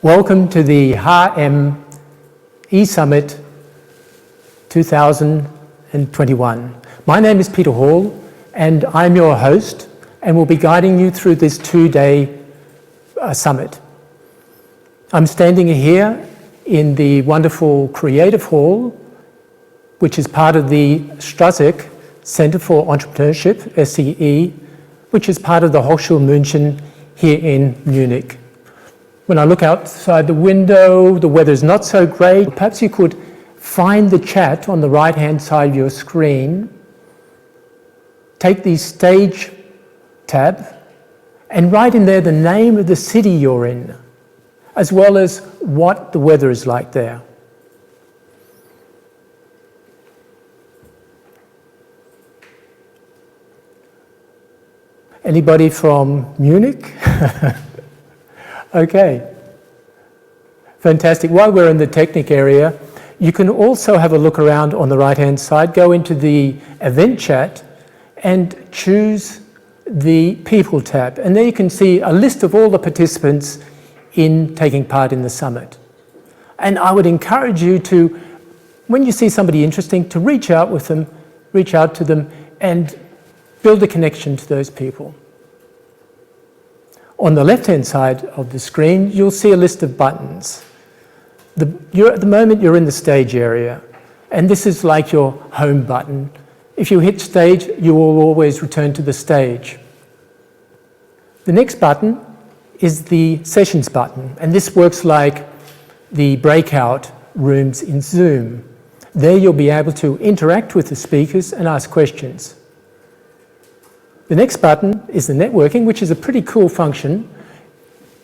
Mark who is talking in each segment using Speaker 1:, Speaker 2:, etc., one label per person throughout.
Speaker 1: Welcome to the HM eSummit 2021. My name is Peter Hall and I'm your host and will be guiding you through this two-day summit. I'm standing here in the wonderful Creative Hall, which is part of the Strascheg Center for Entrepreneurship, SCE, which is part of the Hochschule München here in Munich. When I look outside the window, the weather's not so great. Perhaps you could find the chat on the right-hand side of your screen, take the stage tab, and write in there the name of the city you're in, as well as what the weather is like there. Anybody from Munich? Okay, fantastic. While we're in the Technic area, you can also have a look around on the right-hand side, go into the event chat and choose the People tab. And there you can see a list of all the participants in taking part in the summit. And I would encourage you to, when you see somebody interesting, to reach out to them and build a connection to those people. On the left-hand side of the screen, you'll see a list of buttons. At the moment, you're in the stage area, and this is like your home button. If you hit stage, you will always return to the stage. The next button is the sessions button, and this works like the breakout rooms in Zoom. There you'll be able to interact with the speakers and ask questions. The next button is the networking, which is a pretty cool function.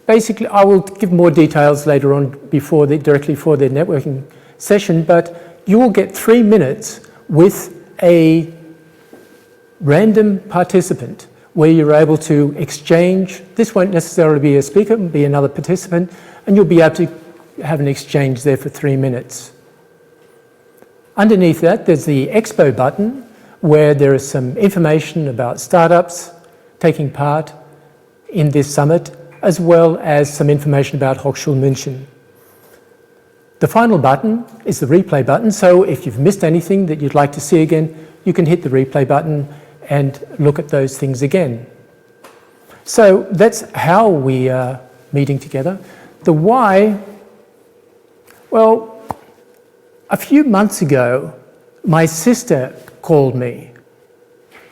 Speaker 1: Basically, I will give more details later on directly for the networking session, but you will get 3 minutes with a random participant where you're able to exchange. This won't necessarily be a speaker, it will be another participant, and you'll be able to have an exchange there for 3 minutes. Underneath that, there's the Expo button, where there is some information about startups taking part in this summit, as well as some information about Hochschule München. The final button is the replay button, so if you've missed anything that you'd like to see again, you can hit the replay button and look at those things again. So that's how we are meeting together. The why, well, a few months ago, my sister called me.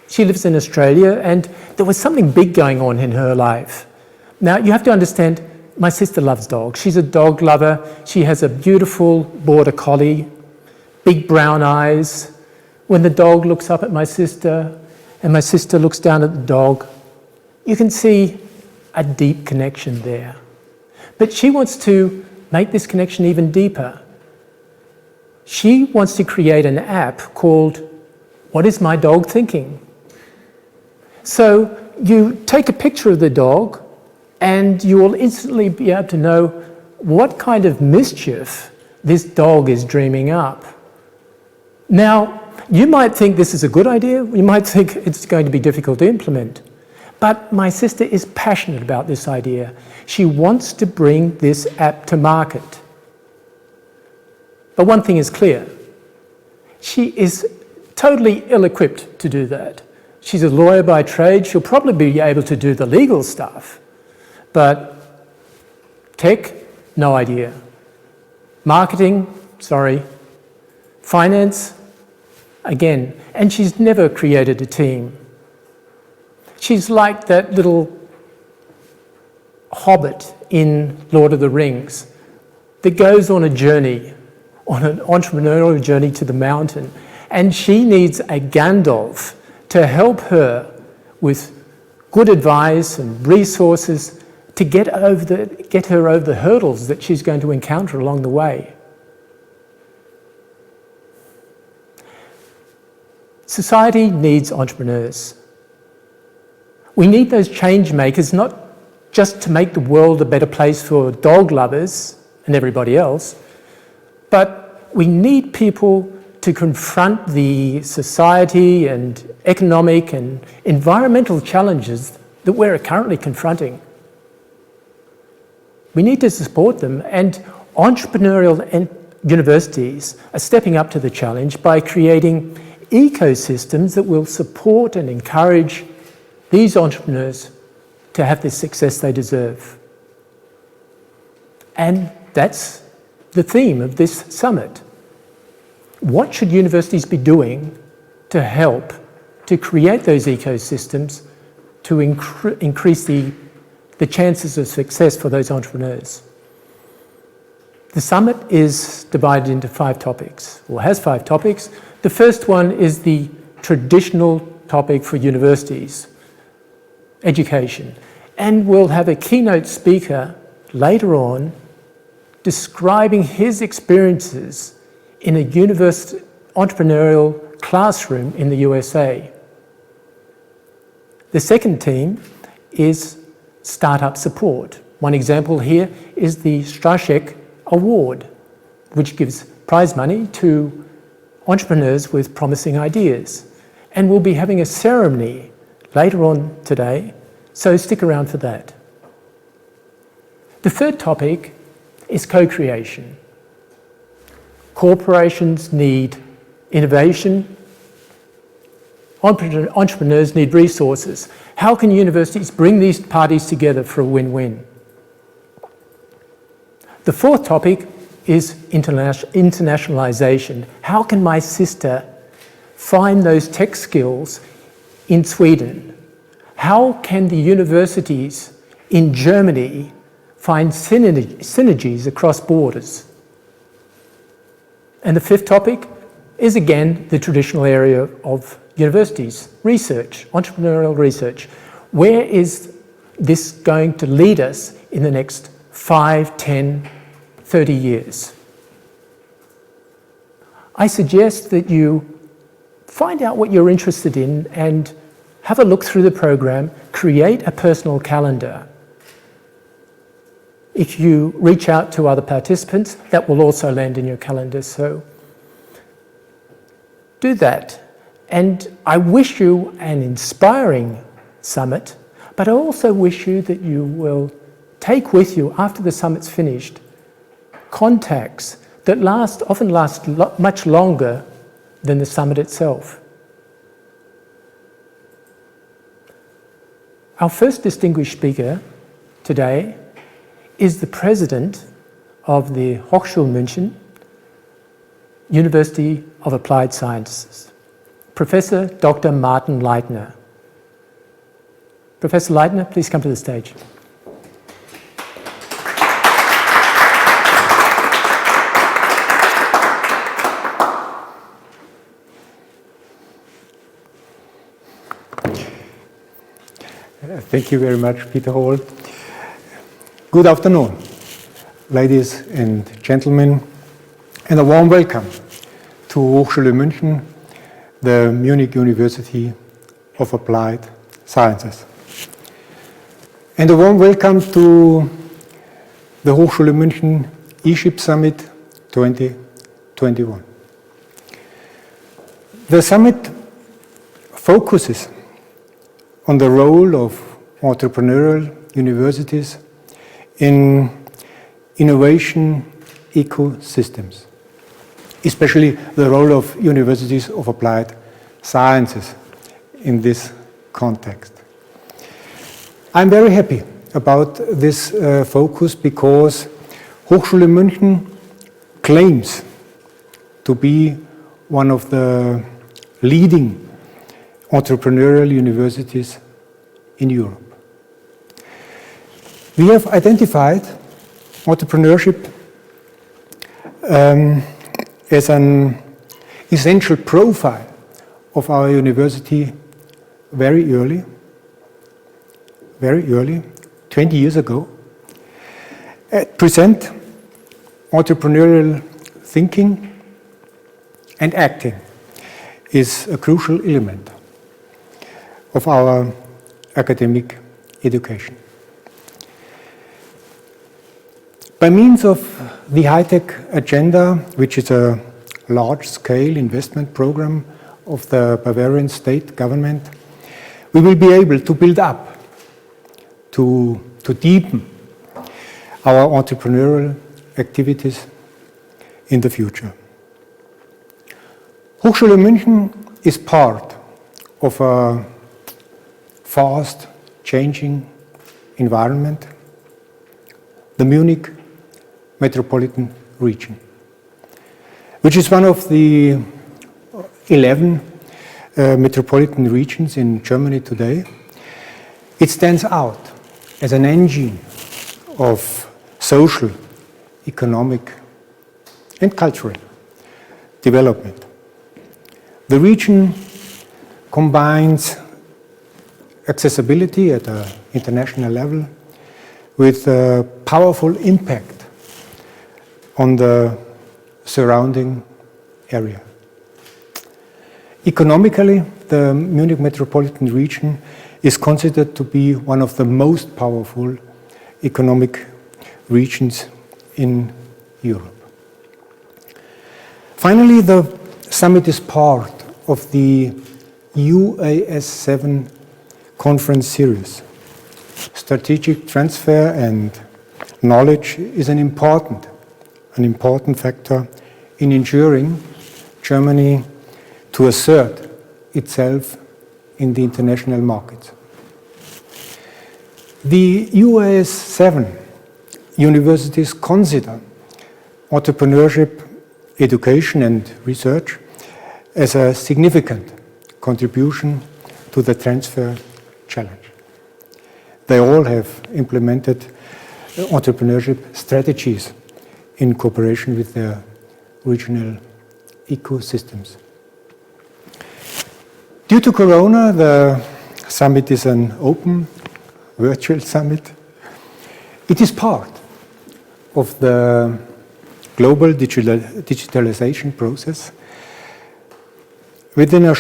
Speaker 1: She lives in Australia and there was something big going on in her life. Now you have to understand, my sister loves dogs. She's a dog lover. She has a beautiful border collie, big brown eyes. When the dog looks up at my sister and my sister looks down at the dog, you can see a deep connection there. But she wants to make this connection even deeper. She wants to create an app called What is My Dog Thinking? So you take a picture of the dog and you will instantly be able to know what kind of mischief this dog is dreaming up. Now, you might think this is a good idea, you might think it's going to be difficult to implement, but my sister is passionate about this idea. She wants to bring this app to market. But one thing is clear, she is totally ill-equipped to do that. She's a lawyer by trade. She'll probably be able to do the legal stuff. But tech, no idea. Marketing, sorry. Finance, again. And she's never created a team. She's like that little hobbit in Lord of the Rings that goes on a journey, on an entrepreneurial journey to the mountain. And she needs a Gandalf to help her with good advice and resources to get her over the hurdles that she's going to encounter along the way. Society needs entrepreneurs. We need those change makers, not just to make the world a better place for dog lovers and everybody else, but we need people to confront the society and economic and environmental challenges that we're currently confronting. We need to support them, and entrepreneurial universities are stepping up to the challenge by creating ecosystems that will support and encourage these entrepreneurs to have the success they deserve. And that's the theme of this summit. What should universities be doing to help to create those ecosystems to increase the chances of success for those entrepreneurs? The summit is divided into 5 topics, or has 5 topics. The first one is the traditional topic for universities, education. And we'll have a keynote speaker later on describing his experiences in a university entrepreneurial classroom in the USA. The second theme is startup support. One example here is the Strascheg Award, which gives prize money to entrepreneurs with promising ideas. And we'll be having a ceremony later on today, so stick around for that. The third topic is co-creation. Corporations need innovation. Entrepreneurs need resources. How can universities bring these parties together for a win-win? The fourth topic is internationalization. How can my sister find those tech skills in Sweden? How can the universities in Germany find synergies across borders? And the fifth topic is again the traditional area of universities, research, entrepreneurial research. Where is this going to lead us in the next 5, 10, 30 years? I suggest that you find out what you're interested in and have a look through the program, create a personal calendar. If you reach out to other participants, that will also land in your calendar, so do that. And I wish you an inspiring summit, but I also wish you that you will take with you, after the summit's finished, contacts that often last much longer than the summit itself. Our first distinguished speaker today is the president of the Hochschule München, University of Applied Sciences, Professor Dr. Martin Leitner. Professor Leitner, please come to the stage.
Speaker 2: Thank you very much, Peter Hall. Good afternoon, ladies and gentlemen, and a warm welcome to Hochschule München, the Munich University of Applied Sciences. And a warm welcome to the Hochschule München Eship Summit 2021. The summit focuses on the role of entrepreneurial universities in innovation ecosystems, especially the role of universities of applied sciences in this context. I'm very happy about this focus because Hochschule München claims to be one of the leading entrepreneurial universities in Europe. We have identified entrepreneurship as an essential profile of our university very early, 20 years ago. At present, entrepreneurial thinking and acting is a crucial element of our academic education. By means of the high-tech agenda, which is a large-scale investment program of the Bavarian state government, we will be able to build up, to deepen our entrepreneurial activities in the future. Hochschule München is part of a fast changing environment, the Munich metropolitan region, which is one of the 11 metropolitan regions in Germany today. It stands out as an engine of social, economic, and cultural development. The region combines accessibility at an international level with a powerful impact on the surrounding area. Economically, the Munich metropolitan region is considered to be one of the most powerful economic regions in Europe. Finally, the summit is part of the UAS7 conference series. Strategic transfer and knowledge is an important factor in ensuring Germany to assert itself in the international market. The UAS7 universities consider entrepreneurship, education and research as a significant contribution to the transfer challenge. They all have implemented entrepreneurship strategies in cooperation with their regional ecosystems. Due to Corona, the summit is an open, virtual summit. It is part of the global digitalization process. Within a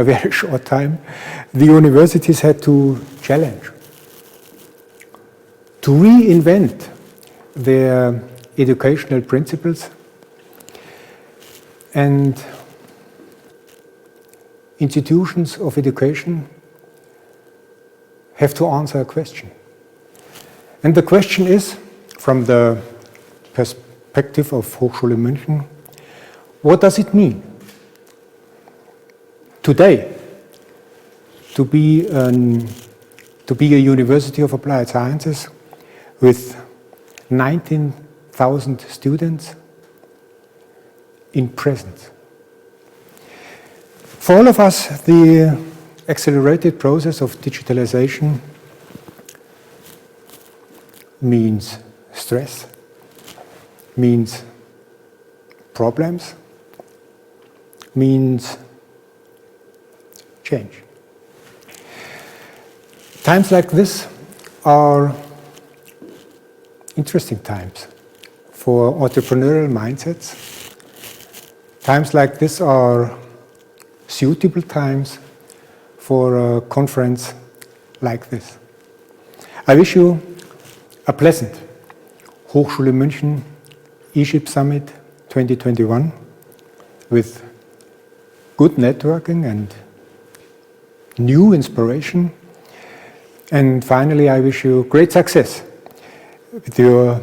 Speaker 2: very short time, the universities had to challenge, to reinvent their educational principles, and institutions of education have to answer a question. And the question is, from the perspective of Hochschule München, what does it mean today to be a university of applied sciences with 19,000 students in presence? For all of us, the accelerated process of digitalization means stress, means problems, means change. Times like this are interesting times for entrepreneurial mindsets. Times like this are suitable times for a conference like this. I wish you a pleasant Hochschule München Eship Summit 2021 with good networking and new inspiration. And finally, I wish you great success with your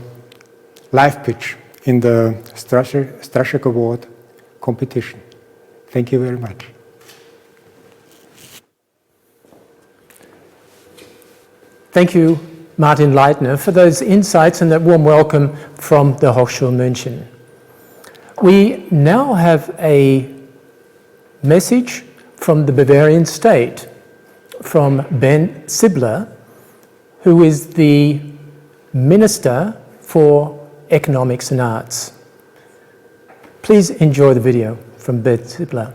Speaker 2: live pitch in the Strascheg Award competition. Thank you very much.
Speaker 1: Thank you, Martin Leitner, for those insights and that warm welcome from the Hochschule München. We now have a message from the Bavarian state, from Bernd Sibler, who is the Minister for Economics and Arts. Please enjoy the video from Bernd Sibler.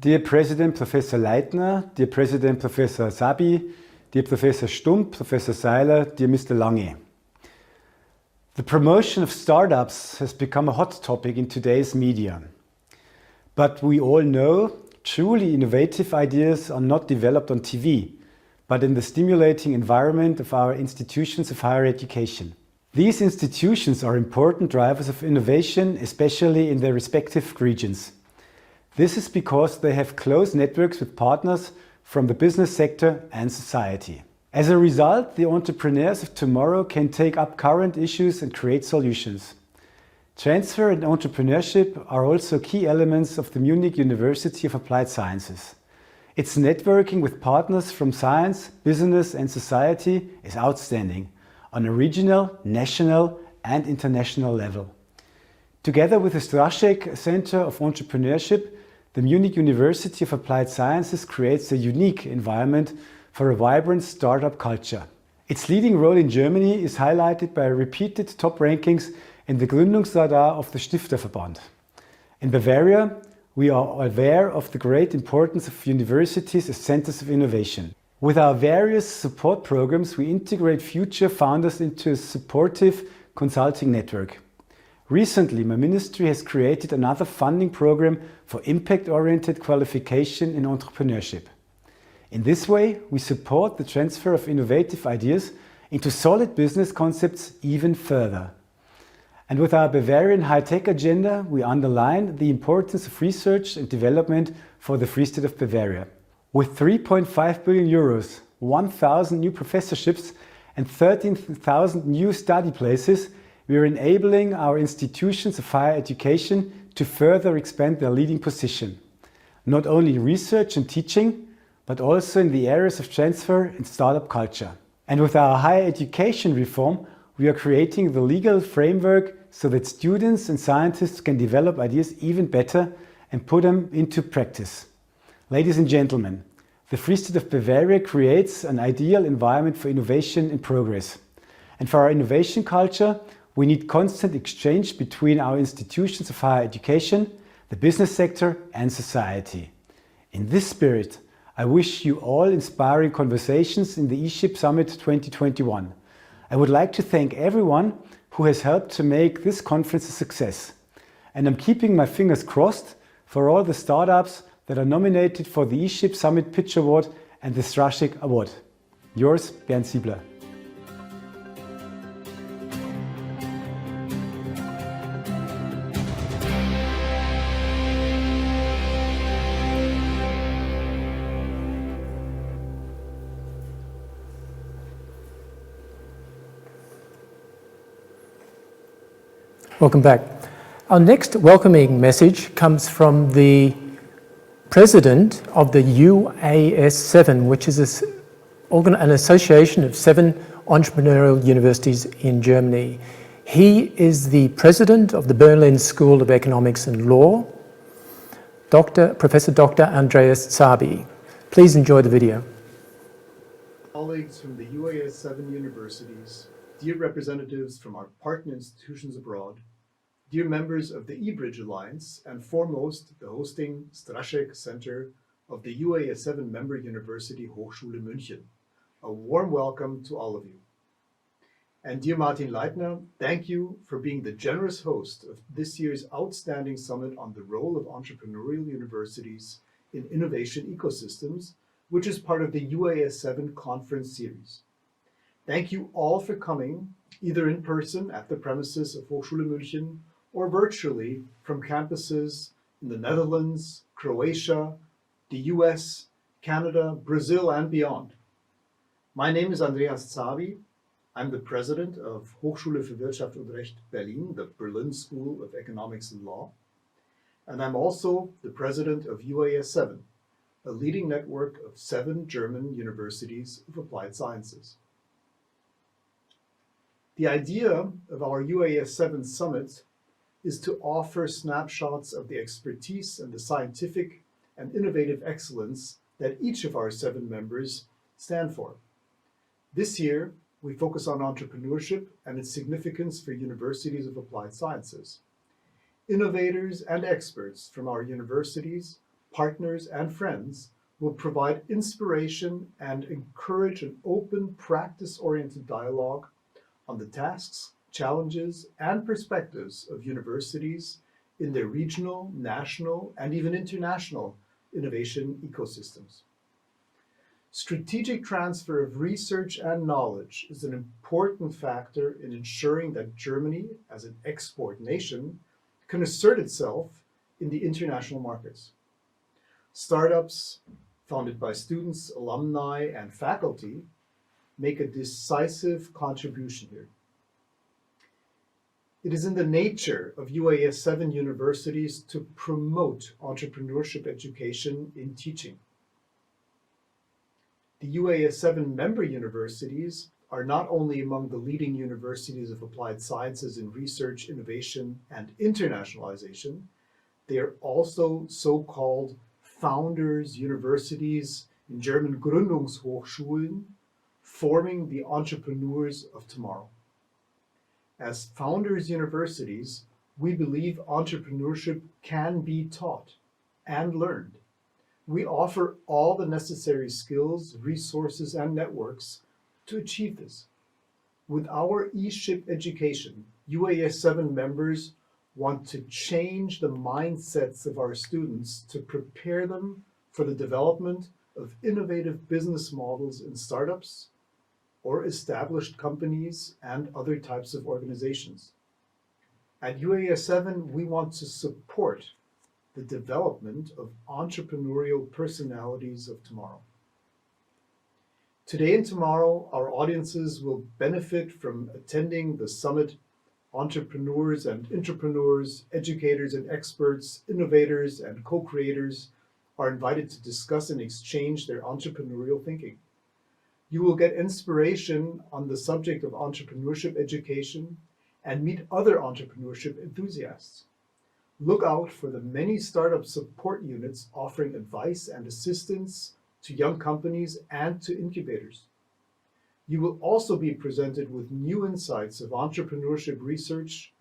Speaker 3: Dear President Professor Leitner, dear President Professor Zaby, dear Professor Stump, Professor Seiler, dear Mr. Lange. The promotion of startups has become a hot topic in today's media. But we all know truly innovative ideas are not developed on TV, but in the stimulating environment of our institutions of higher education. These institutions are important drivers of innovation, especially in their respective regions. This is because they have close networks with partners from the business sector and society. As a result, the entrepreneurs of tomorrow can take up current issues and create solutions. Transfer and entrepreneurship are also key elements of the Munich University of Applied Sciences. Its networking with partners from science, business and society is outstanding on a regional, national and international level. Together with the Strascheg Center of Entrepreneurship, the Munich University of Applied Sciences creates a unique environment for a vibrant startup culture. Its leading role in Germany is highlighted by repeated top rankings in the Gründungsradar of the Stifterverband. In Bavaria, we are aware of the great importance of universities as centers of innovation. With our various support programs, we integrate future founders into a supportive consulting network. Recently, my ministry has created another funding program for impact-oriented qualification in entrepreneurship. In this way, we support the transfer of innovative ideas into solid business concepts even further. And with our Bavarian high-tech agenda, we underline the importance of research and development for the Free State of Bavaria. With 3.5 billion euros, 1,000 new professorships and 13,000 new study places, we are enabling our institutions of higher education to further expand their leading position, not only in research and teaching, but also in the areas of transfer and startup culture. And with our higher education reform, we are creating the legal framework so that students and scientists can develop ideas even better and put them into practice. Ladies and gentlemen, the Free State of Bavaria creates an ideal environment for innovation and progress. And for our innovation culture, we need constant exchange between our institutions of higher education, the business sector and society. In this spirit, I wish you all inspiring conversations in the Eship Summit 2021. I would like to thank everyone who has helped to make this conference a success. And I'm keeping my fingers crossed for all the startups that are nominated for the Eship Summit Pitch Award and the Strascheg Award. Yours, Bernd Sibler.
Speaker 1: Welcome back. Our next welcoming message comes from the president of the UAS7, which is an association of 7 entrepreneurial universities in Germany. He is the president of the Berlin School of Economics and Law, Professor Dr. Andreas Zaby. Please enjoy the video.
Speaker 4: Colleagues from the UAS7 universities, dear representatives from our partner institutions abroad, dear members of the eBridge Alliance, and foremost the hosting Strascheg Center of the UAS7 member university Hochschule München, a warm welcome to all of you. And dear Martin Leitner, thank you for being the generous host of this year's outstanding summit on the role of entrepreneurial universities in innovation ecosystems, which is part of the UAS7 conference series. Thank you all for coming, either in person at the premises of Hochschule München or virtually from campuses in the Netherlands, Croatia, the US, Canada, Brazil, and beyond. My name is Andreas Zaby. I'm the president of Hochschule für Wirtschaft und Recht Berlin, the Berlin School of Economics and Law. And I'm also the president of UAS7, a leading network of 7 German universities of applied sciences. The idea of our UAS7 summit is to offer snapshots of the expertise and the scientific and innovative excellence that each of our 7 members stand for. This year, we focus on entrepreneurship and its significance for universities of applied sciences. Innovators and experts from our universities, partners, and friends will provide inspiration and encourage an open, practice-oriented dialogue on the tasks, challenges, and perspectives of universities in their regional, national, and even international innovation ecosystems. Strategic transfer of research and knowledge is an important factor in ensuring that Germany, as an export nation, can assert itself in the international markets. Startups, founded by students, alumni, and faculty, make a decisive contribution here. It is in the nature of UAS 7 universities to promote entrepreneurship education in teaching. The UAS 7 member universities are not only among the leading universities of applied sciences in research, innovation, and internationalization, they are also so-called founders' universities, in German Gründungshochschulen, forming the entrepreneurs of tomorrow. As founders' universities, we believe entrepreneurship can be taught and learned. We offer all the necessary skills, resources, and networks to achieve this. With our Eship education, UAS 7 members want to change the mindsets of our students to prepare them for the development of innovative business models in startups or established companies and other types of organizations. At UAS 7, we want to support the development of entrepreneurial personalities of tomorrow. Today and tomorrow, our audiences will benefit from attending the summit. Entrepreneurs and intrapreneurs, educators and experts, innovators and co-creators are invited to discuss and exchange their entrepreneurial thinking. You will get inspiration on the subject of entrepreneurship education and meet other entrepreneurship enthusiasts. Look out for the many startup support units offering advice and assistance to young companies and to incubators. You will also be presented with new insights of entrepreneurship research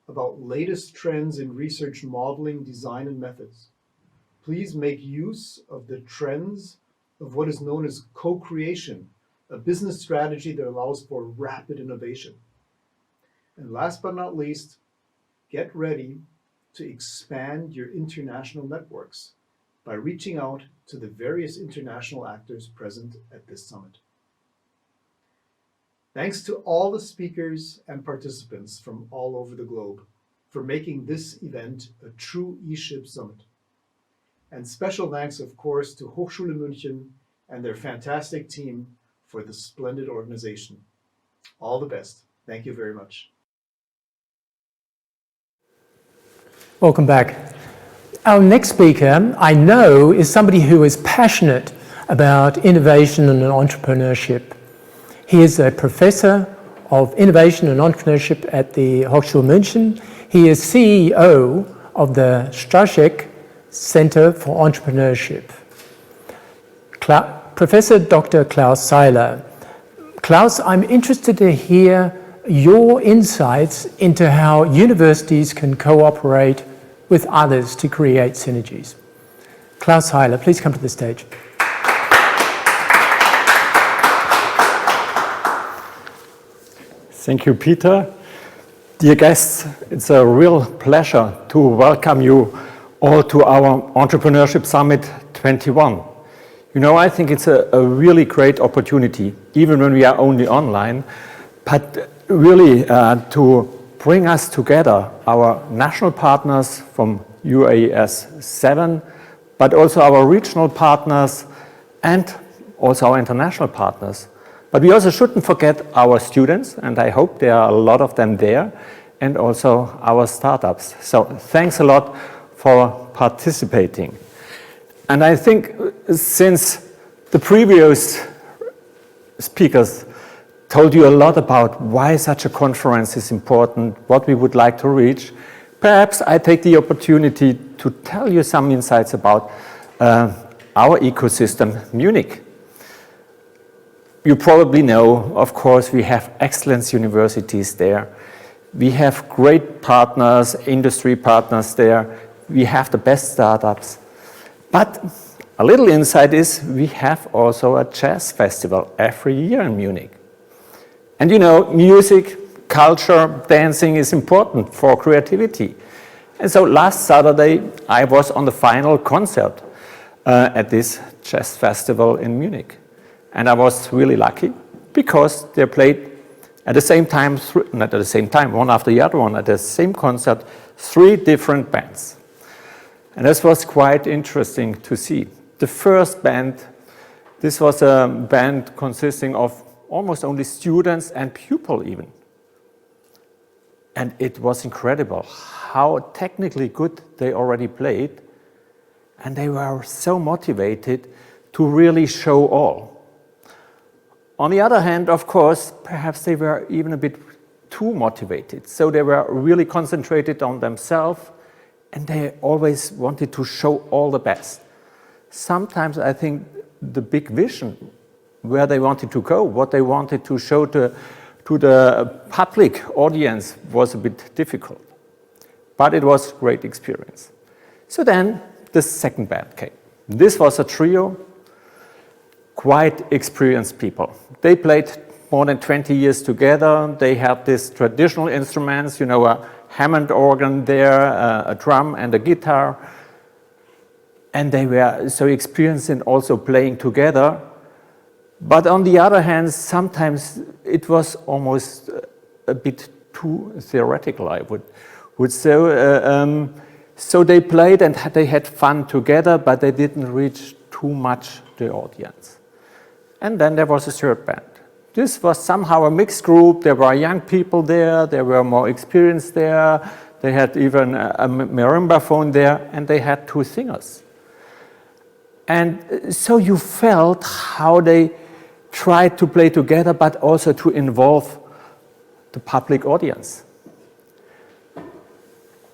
Speaker 4: about latest trends in research modeling, design, and methods. Please make use of the trends of what is known as co-creation, a business strategy that allows for rapid innovation. And last but not least, get ready to expand your international networks by reaching out to the various international actors present at this summit. Thanks to all the speakers and participants from all over the globe for making this event a true Eship summit. And special thanks, of course, to Hochschule München and their fantastic team for the splendid organization. All the best. Thank you very much.
Speaker 1: Welcome back. Our next speaker, I know, is somebody who is passionate about innovation and entrepreneurship. He is a professor of innovation and entrepreneurship at the Hochschule München. He is CEO of the Strascheg Center for Entrepreneurship. Professor Dr. Klaus Sibler. Klaus, I'm interested to hear your insights into how universities can cooperate with others to create synergies. Klaus Sibler, please come to the stage.
Speaker 5: Thank you, Peter. Dear guests, it's a real pleasure to welcome you all to our Entrepreneurship Summit 21. You know, I think it's a really great opportunity, even when we are only online, but really to bring us together, our national partners from UAS 7, but also our regional partners and also our international partners. But we also shouldn't forget our students, and I hope there are a lot of them there, and also our startups. So thanks a lot for participating. And I think since the previous speakers told you a lot about why such a conference is important, what we would like to reach, perhaps I take the opportunity to tell you some insights about our ecosystem, Munich. You probably know, of course, we have excellent universities there. We have great partners, industry partners there. We have the best startups. But a little insight is we have also a jazz festival every year in Munich. And you know, music, culture, dancing is important for creativity. And so last Saturday, I was on the final concert at this jazz festival in Munich. And I was really lucky because they played at the same time, not at the same time, one after the other one, at the same concert, 3 different bands. And this was quite interesting to see. The first band, this was a band consisting of almost only students and pupils even. And it was incredible how technically good they already played. And they were so motivated to really show all. On the other hand, of course, perhaps they were even a bit too motivated. So they were really concentrated on themselves and they always wanted to show all the best. Sometimes I think the big vision, where they wanted to go, what they wanted to show to the public audience was a bit difficult. But it was a great experience. So then the second band came. This was a trio, quite experienced people. They played more than 20 years together. They had these traditional instruments, you know, a Hammond organ there, a drum and a guitar. And they were so experienced in also playing together. But on the other hand, sometimes it was almost a bit too theoretical, I would say. So they played and they had fun together, but they didn't reach too much the audience. And then there was a third band. This was somehow a mixed group. There were young people there. There were more experienced there. They had even a marimba phone there, and they had 2 singers. And so you felt how they tried to play together, but also to involve the public audience.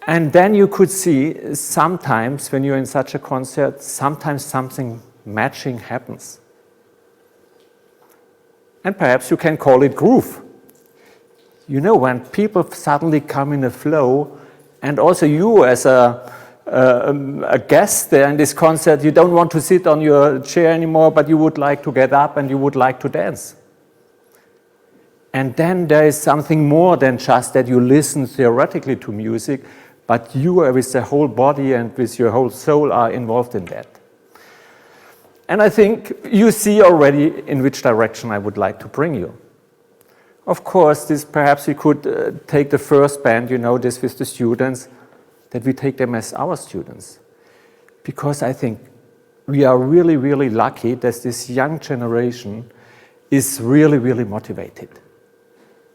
Speaker 5: And then you could see sometimes when you're in such a concert, sometimes something matching happens. And perhaps you can call it groove. You know, when people suddenly come in a flow, and also you as a guest there in this concert, you don't want to sit on your chair anymore, but you would like to get up and you would like to dance. And then there is something more than just that you listen theoretically to music, but you with the whole body and with your whole soul are involved in that. And I think you see already in which direction I would like to bring you. Of course, this perhaps we could take the first band, you know, this with the students, that we take them as our students. Because I think we are really, really lucky that this young generation is really, really motivated.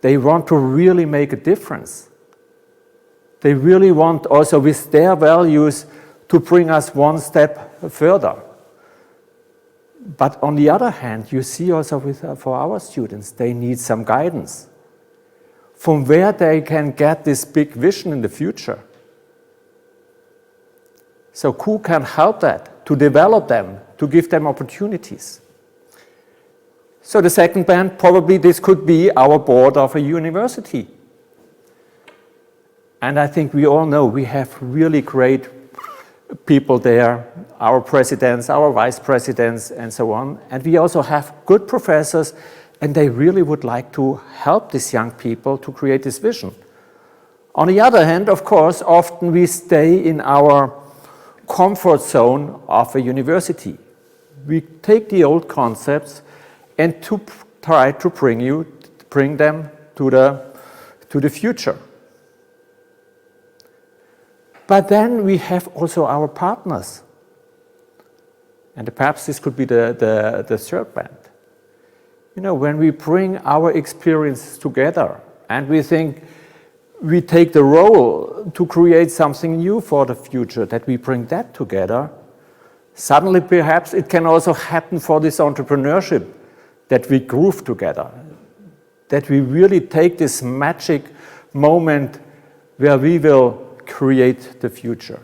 Speaker 5: They want to really make a difference. They really want also with their values to bring us one step further. But on the other hand, you see also for our students, they need some guidance from where they can get this big vision in the future. So who can help that, to develop them, to give them opportunities? So the second band, probably this could be our board of a university. And I think we all know we have really great people there, our presidents, our vice presidents, and so on. And we also have good professors, and they really would like to help these young people to create this vision. On the other hand, of course, often we stay in our comfort zone of a university. We take the old concepts and to try to bring them to the future. But then we have also our partners. And perhaps this could be the third band. You know, when we bring our experiences together and we think we take the role to create something new for the future, that we bring that together, suddenly perhaps it can also happen for this entrepreneurship, that we groove together, that we really take this magic moment where we will create the future.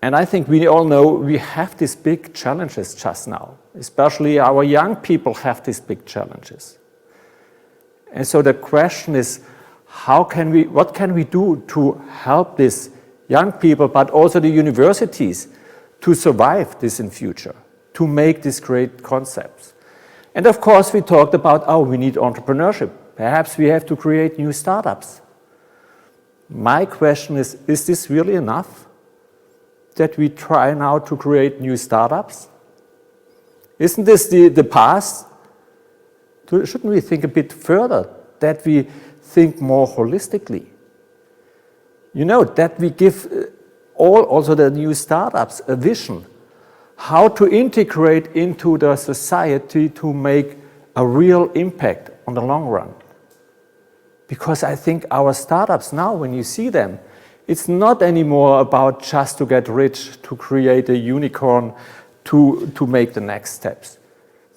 Speaker 5: And I think we all know we have these big challenges just now, especially our young people have these big challenges. And so the question is, what can we do to help these young people, but also the universities, to survive this in future, to make these great concepts? And of course, we talked about, we need entrepreneurship. Perhaps we have to create new startups. My question is this really enough? That we try now to create new startups? Isn't this the past? Shouldn't we think a bit further? That we think more holistically? You know, that we give also the new startups a vision, how to integrate into the society to make a real impact on the long run. Because I think our startups now, when you see them, it's not anymore about just to get rich, to create a unicorn, to make the next steps.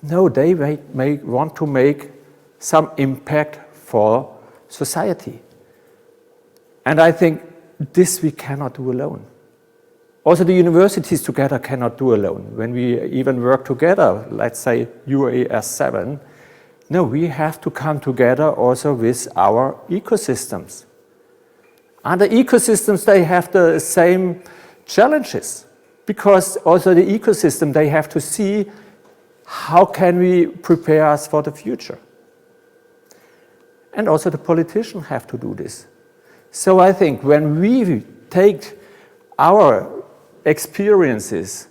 Speaker 5: No, they want to make some impact for society. And I think this we cannot do alone. Also, the universities together cannot do alone. When we even work together, let's say UAS 7, no, we have to come together also with our ecosystems. And the ecosystems, they have the same challenges, because also the ecosystem, they have to see how can we prepare us for the future. And also the politicians have to do this. So I think when we take our experiences,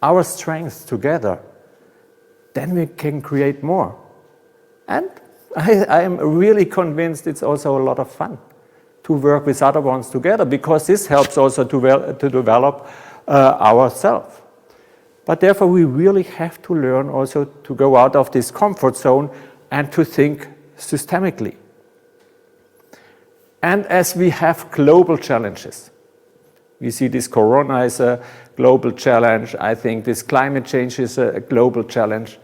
Speaker 5: our strengths together, then we can create more. And I am really convinced it's also a lot of fun to work with other ones together, because this helps also to develop ourselves. But therefore we really have to learn also to go out of this comfort zone and to think systemically. And as we have global challenges, we see this corona is a global challenge. I think this climate change is a global challenge.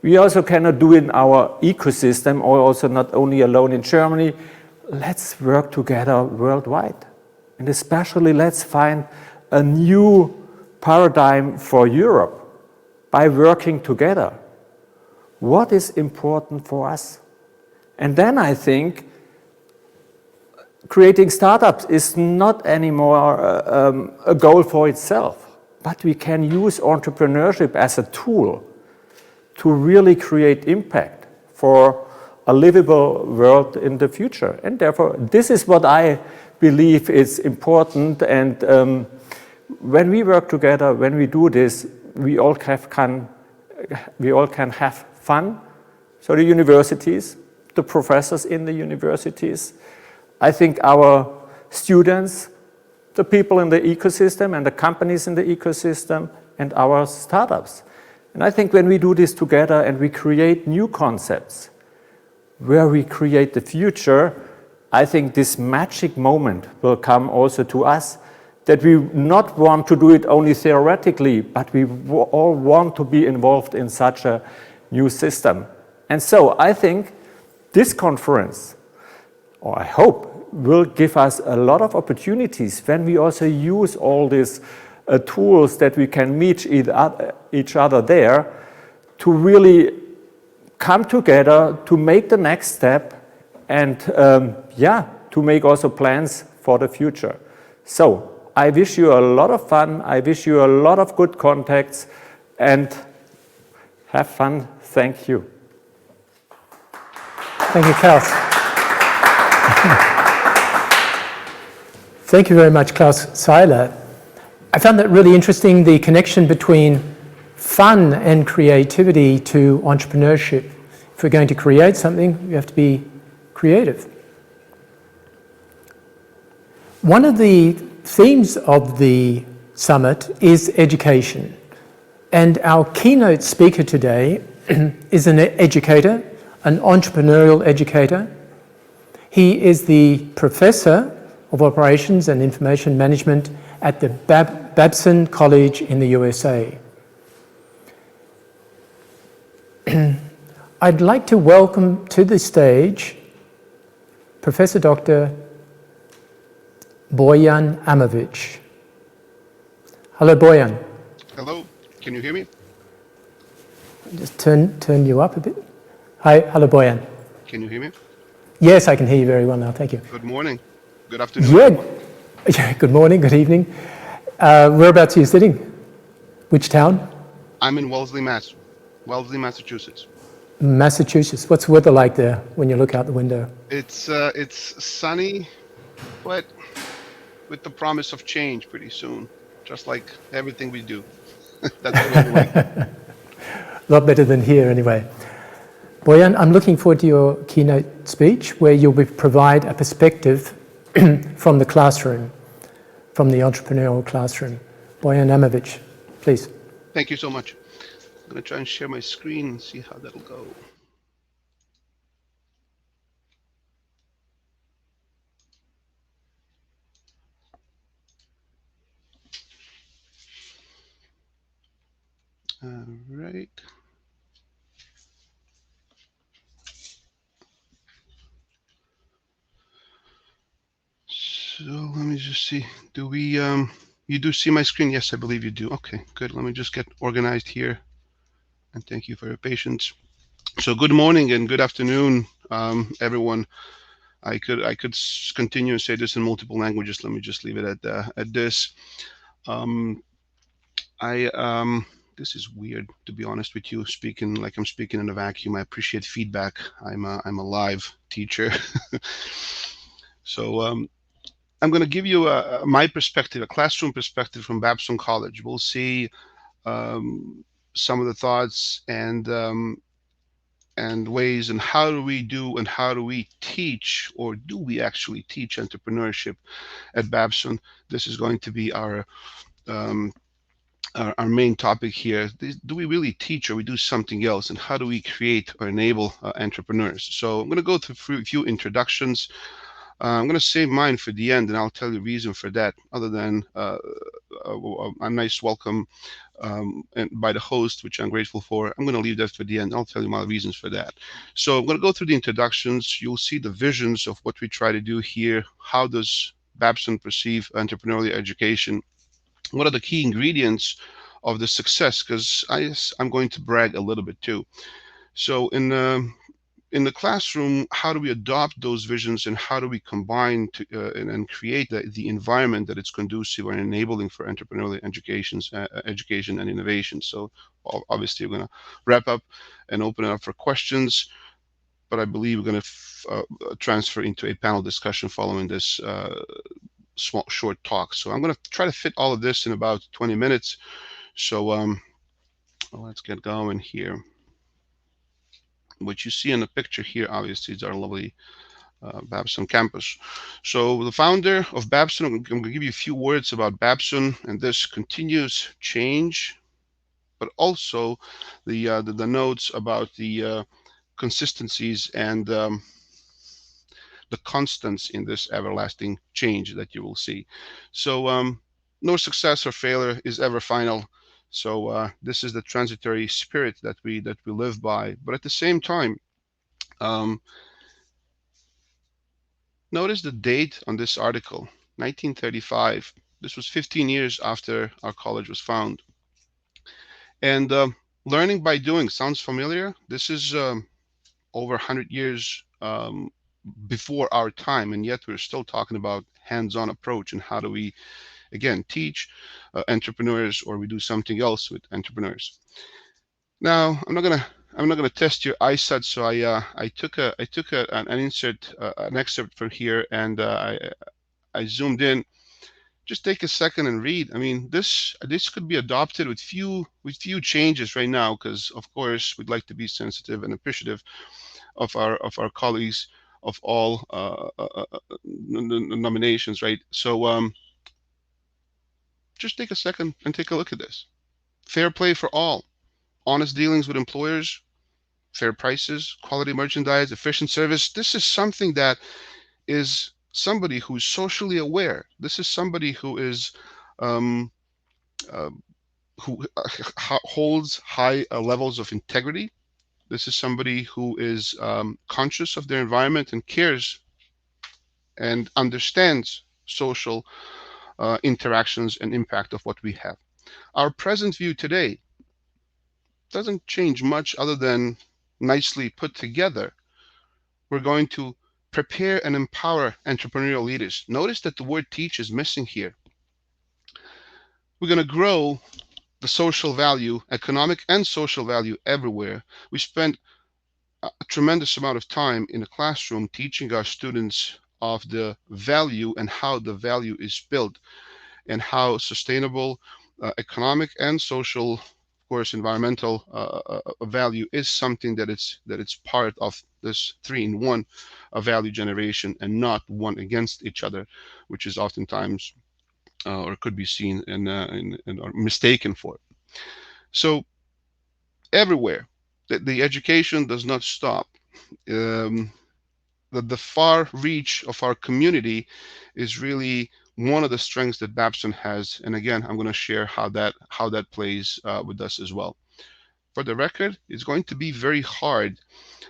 Speaker 5: We also cannot do it in our ecosystem, or also not only alone in Germany. Let's work together worldwide. And especially let's find a new paradigm for Europe by working together. What is important for us? And then I think creating startups is not anymore a goal for itself, but we can use entrepreneurship as a tool to really create impact for a livable world in the future. And therefore, this is what I believe is important. And when we work together, when we do this, we all can have fun. So the universities, the professors in the universities, I think our students, the people in the ecosystem and the companies in the ecosystem, and our startups. And I think when we do this together and we create new concepts, where we create the future, I think this magic moment will come also to us, that we not want to do it only theoretically, but we all want to be involved in such a new system. And so I think this conference, or I hope, will give us a lot of opportunities when we also use all these tools that we can meet each other there to really come together to make the next step and to make also plans for the future. So I wish you a lot of fun. I wish you a lot of good contacts and have fun. Thank you.
Speaker 1: Thank you, Klaus. Thank you very much, Klaus Seiler. I found that really interesting, the connection between fun and creativity to entrepreneurship. If we're going to create something, we have to be creative. One of the themes of the summit is education. And our keynote speaker today is an educator, an entrepreneurial educator. He is the professor of Operations and Information Management at the Babson College in the USA. I'd like to welcome to the stage Professor Dr. Bojan Amovic. Hello, Bojan.
Speaker 6: Hello, can you hear me?
Speaker 1: Just turn you up a bit. Hi, hello, Bojan.
Speaker 6: Can you hear me?
Speaker 1: Yes, I can hear you very well now, thank you.
Speaker 6: Good morning. Good afternoon.
Speaker 1: Yeah, good morning, good evening. Whereabouts are you sitting? Which town?
Speaker 6: I'm in Wellesley, Massachusetts.
Speaker 1: Massachusetts. What's the weather like there when you look out the window?
Speaker 6: It's sunny but with the promise of change pretty soon, just like everything we do. That's the way we like it.
Speaker 1: A lot better than here anyway. Bojan, I'm looking forward to your keynote speech where you'll provide a perspective from the classroom, from the entrepreneurial classroom. Bojan Amovic, please.
Speaker 6: Thank you so much. I'm going to try and share my screen and see how that'll go. All right. So let me just see. Do we, you do see my screen? Yes, I believe you do. Okay, good. Let me just get organized here. And thank you for your patience. So good morning and good afternoon, everyone. I could continue and say this in multiple languages. Let me just leave it at this. This is weird, to be honest with you, speaking like I'm speaking in a vacuum. I appreciate feedback. I'm a live teacher. So I'm going to give you my perspective, a classroom perspective from Babson College. We'll see some of the thoughts and ways and how do we teach, or do we actually teach entrepreneurship at Babson? This is going to be our main topic here. Do we really teach, or we do something else, and how do we create or enable entrepreneurs? So I'm going to go through a few introductions. I'm going to save mine for the end, and I'll tell you the reason for that, other than a nice welcome and by the host, which I'm grateful for. I'm going to leave that for the end. I'll tell you my reasons for that. So I'm going to go through the introductions. You'll see the visions of what we try to do here. How does Babson perceive entrepreneurial education? What are the key ingredients of the success? Because I'm going to brag a little bit too. So in the classroom, how do we adopt those visions, and how do we combine and create the environment that it's conducive or enabling for entrepreneurial education and innovation? So obviously we're going to wrap up and open it up for questions, but I believe we're going to transfer into a panel discussion following this short talk. So I'm going to try to fit all of this in about 20 minutes. So let's get going here. What you see in the picture here, obviously, is our lovely Babson campus. So the founder of Babson, I'm going to give you a few words about Babson and this continuous change, but also the notes about the consistencies and the constants in this everlasting change that you will see. So no success or failure is ever final. So this is the transitory spirit that we live by. But at the same time, notice the date on this article, 1935. This was 15 years after our college was founded. And learning by doing sounds familiar. This is over 100 years before our time, and yet we're still talking about hands-on approach and how do we, again, teach entrepreneurs, or we do something else with entrepreneurs. Now, I'm not gonna test your eyesight, so I took an excerpt from here, and I zoomed in. Just take a second and read. I mean, this could be adopted with few changes right now, because of course we'd like to be sensitive and appreciative of our colleagues of all nominations, right? So just take a second and take a look at this. Fair play for all, honest dealings with employers, fair prices, quality merchandise, efficient service. This is something that is somebody who's socially aware. This is somebody who is who holds high levels of integrity. This is somebody who is conscious of their environment and cares and understands social interactions and impact of what we have. Our present view today doesn't change much other than nicely put together. We're going to prepare and empower entrepreneurial leaders. Notice that the word teach is missing here. We're going to grow the social value, economic and social value everywhere. We spend a tremendous amount of time in the classroom teaching our students of the value and how the value is built, and how sustainable economic and social, of course, environmental value is something that it's part of this 3-in-1 value generation, and not one against each other, which is oftentimes or could be seen or mistaken for. So everywhere, the education does not stop. The far reach of our community is really one of the strengths that Babson has, and again, I'm going to share how that plays with us as well. For the record, it's going to be very hard.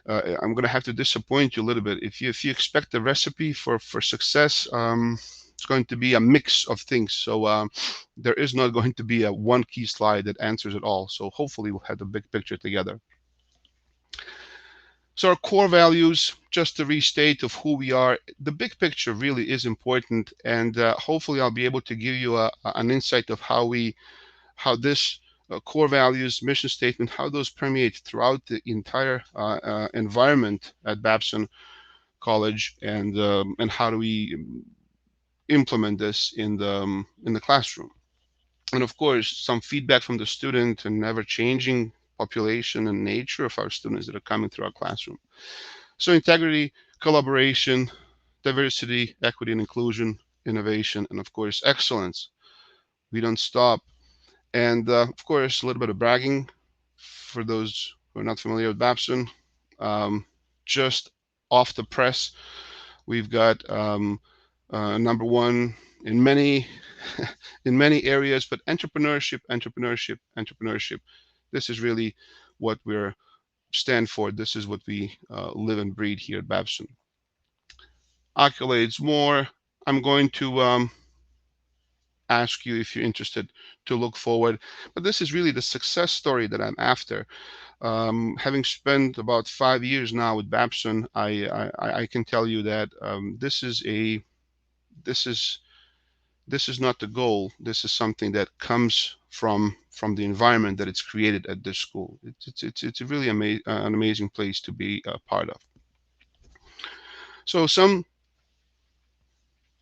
Speaker 6: I'm going to have to disappoint you a little bit. If you expect the recipe for success, it's going to be a mix of things. So there is not going to be a one key slide that answers it all. So hopefully we'll have the big picture together. So our core values, just to restate of who we are, the big picture really is important, and hopefully I'll be able to give you an insight of how this core values, mission statement, how those permeate throughout the entire environment at Babson College, and how do we implement this in the classroom. And of course, some feedback from the student and ever-changing population and nature of our students that are coming through our classroom. So integrity, collaboration, diversity, equity and inclusion, innovation, and of course, excellence. We don't stop. And of course, a little bit of bragging for those who are not familiar with Babson. Just off the press, we've got number one in many in many areas, but entrepreneurship. This is really what we're stand for. This is what we live and breathe here at Babson. Accolades more. I'm going to ask you, if you're interested, to look forward. But this is really the success story that I'm after. Having spent about 5 years now with Babson, I can tell you that this is not the goal. This is something that comes from the environment that it's created at this school. It's really an amazing place to be a part of. So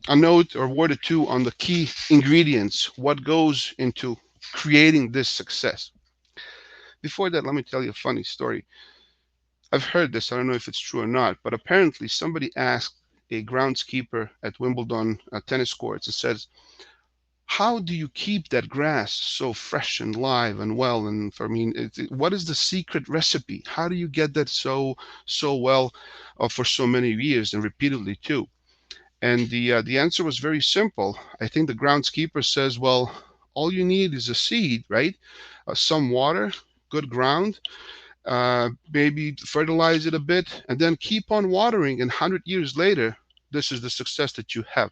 Speaker 6: a note or word or two on the key ingredients, what goes into creating this success. Before that, let me tell you a funny story. I've heard this, I don't know if it's true or not, but apparently somebody asked a groundskeeper at Wimbledon tennis courts and says, how do you keep that grass so fresh and live and well? And what is the secret recipe? How do you get that so well for so many years and repeatedly too? And the answer was very simple. I think the groundskeeper says, well, all you need is a seed, right? Some water, good ground, maybe fertilize it a bit, and then keep on watering. And 100 years later, this is the success that you have.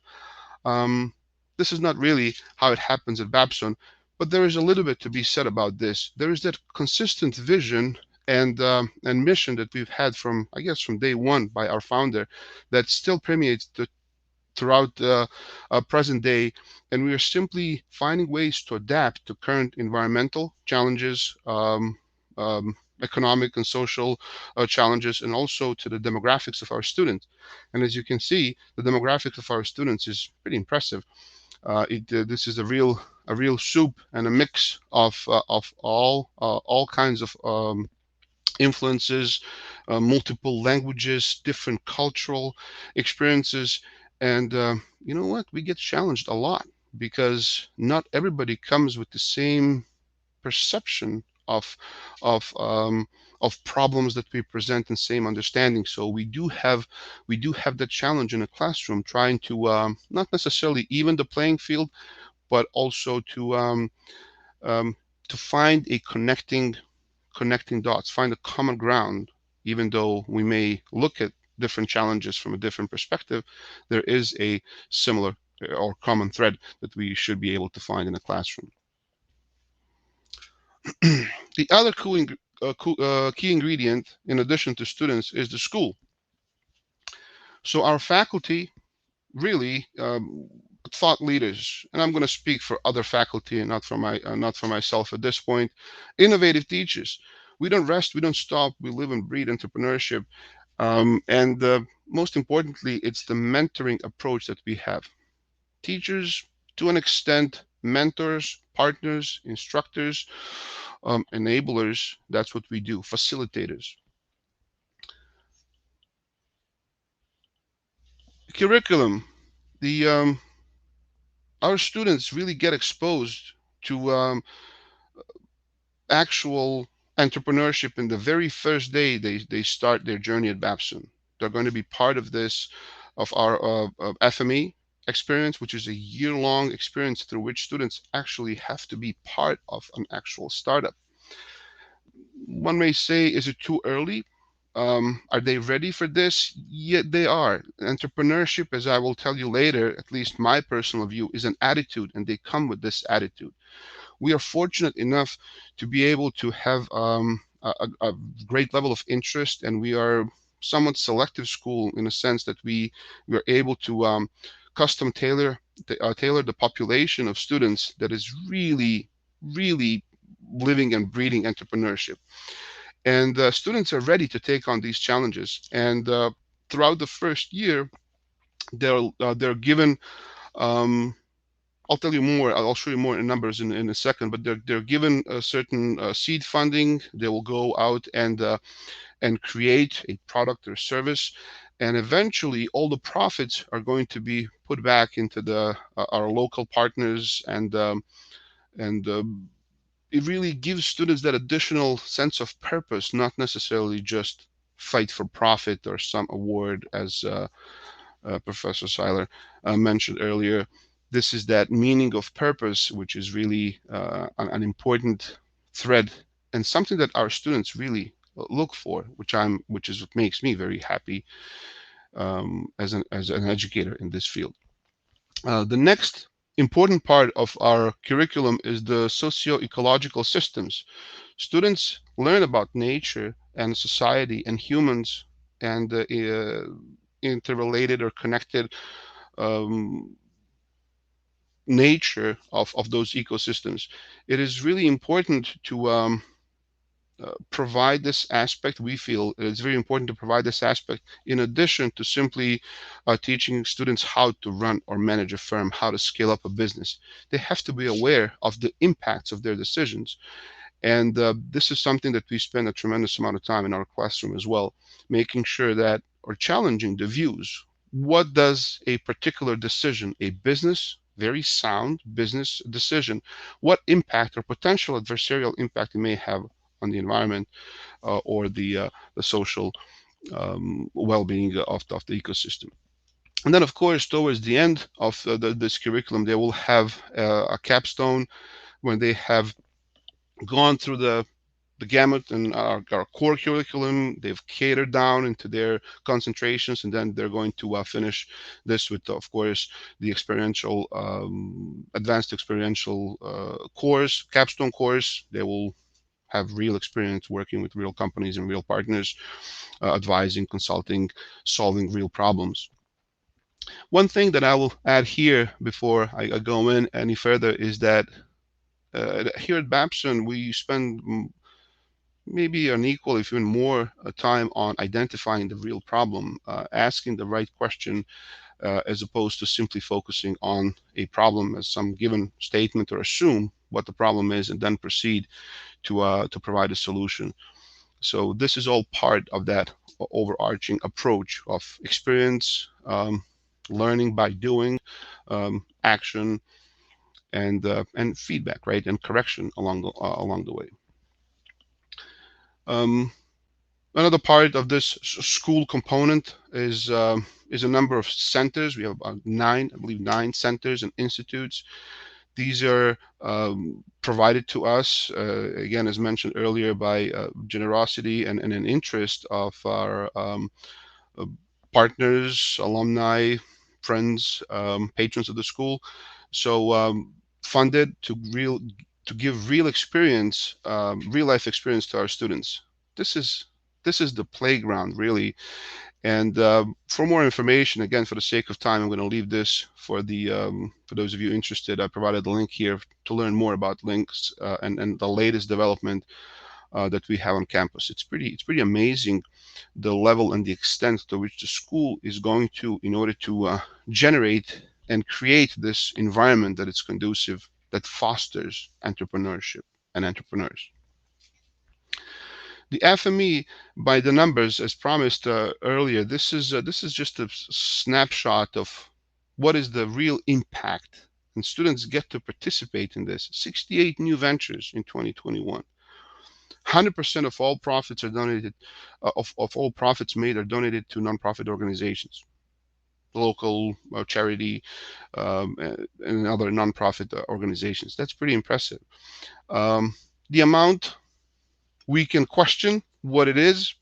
Speaker 6: This is not really how it happens at Babson, but there is a little bit to be said about this. There is that consistent vision and mission that we've had from day one by our founder that still permeates throughout the present day, and we are simply finding ways to adapt to current environmental challenges, economic and social challenges, and also to the demographics of our students. And as you can see, the demographics of our students is pretty impressive. This is a real soup and a mix of all kinds of influences, multiple languages, different cultural experiences, and you know what? We get challenged a lot because not everybody comes with the same perception of problems that we present and same understanding. So we do have that challenge in a classroom, trying to not necessarily even the playing field, but also to find a connecting dots, find a common ground. Even though we may look at different challenges from a different perspective, there is a similar or common thread that we should be able to find in a classroom. The other key ingredient, in addition to students, is the school. So our faculty really thought leaders, and I'm going to speak for other faculty and not for myself at this point. Innovative teachers. We don't rest, we don't stop. We live and breathe entrepreneurship, and most importantly, it's the mentoring approach that we have. Teachers, to an extent, mentors, partners, instructors, enablers, that's what we do, facilitators. Curriculum. Our students really get exposed to actual entrepreneurship in the very first day they start their journey at Babson. They're going to be part of this, of our FME experience, which is a year-long experience through which students actually have to be part of an actual startup. One may say, is it too early? Are they ready for this? Yeah, they are. Entrepreneurship, as I will tell you later, at least my personal view, is an attitude, and they come with this attitude. We are fortunate enough to be able to have a great level of interest, and we are somewhat selective school in a sense that we are able to custom tailor the population of students that is really, really living and breathing entrepreneurship. And students are ready to take on these challenges. And throughout the first year, they're given. I'll tell you more. I'll show you more in numbers in a second. But they're given a certain seed funding. They will go out and create a product or service, and eventually all the profits are going to be put back into our local partners, and it really gives students that additional sense of purpose, not necessarily just fight for profit or some award, as Professor Seiler mentioned earlier. This is that meaning of purpose, which is really an important thread and something that our students really look for, which is what makes me very happy as an educator in this field. The next important part of our curriculum is the socio-ecological systems. Students learn about nature and society and humans and interrelated or connected nature of those ecosystems. It is really important to provide this aspect. We feel it's very important to provide this aspect in addition to simply teaching students how to run or manage a firm, how to scale up a business. They have to be aware of the impacts of their decisions. And this is something that we spend a tremendous amount of time in our classroom as well, making sure that, or challenging the views. What does a particular decision, a business, very sound business decision, what impact or potential adversarial impact it may have on the environment or the social well-being of the ecosystem. And then, of course, towards the end of this curriculum, they will have a capstone when they have gone through the gamut and our core curriculum. They've catered down into their concentrations, and then they're going to finish this with, of course, the experiential, advanced experiential course, capstone course. They will have real experience working with real companies and real partners, advising, consulting, solving real problems. One thing that I will add here before I go in any further is that here at Babson, we spend maybe an equal, if even more, time on identifying the real problem, asking the right question, as opposed to simply focusing on a problem as some given statement, or assume what the problem is and then proceed to provide a solution. So this is all part of that overarching approach of experience, learning by doing, action, and feedback, right, and correction along the way. Another part of this school component is a number of centers. We have about 9 centers and institutes. These are provided to us, again, as mentioned earlier, by generosity and an interest of our partners, alumni, friends, patrons of the school. So funded to give real experience, real life experience to our students. This is the playground, really. And for more information, again, for the sake of time, I'm going to leave this for those of you interested. I provided the link here to learn more about links and the latest development that we have on campus. It's pretty amazing the level and the extent to which the school is going to, in order to generate and create this environment that is conducive, that fosters entrepreneurship and entrepreneurs. The FME, by the numbers, as promised earlier, this is just a snapshot of what is the real impact, and students get to participate in this. 68 new ventures in 2021. 100% of all profits are donated, of all profits made are donated to nonprofit organizations, local charity, and other nonprofit organizations. That's pretty impressive. The amount, we can question what it is,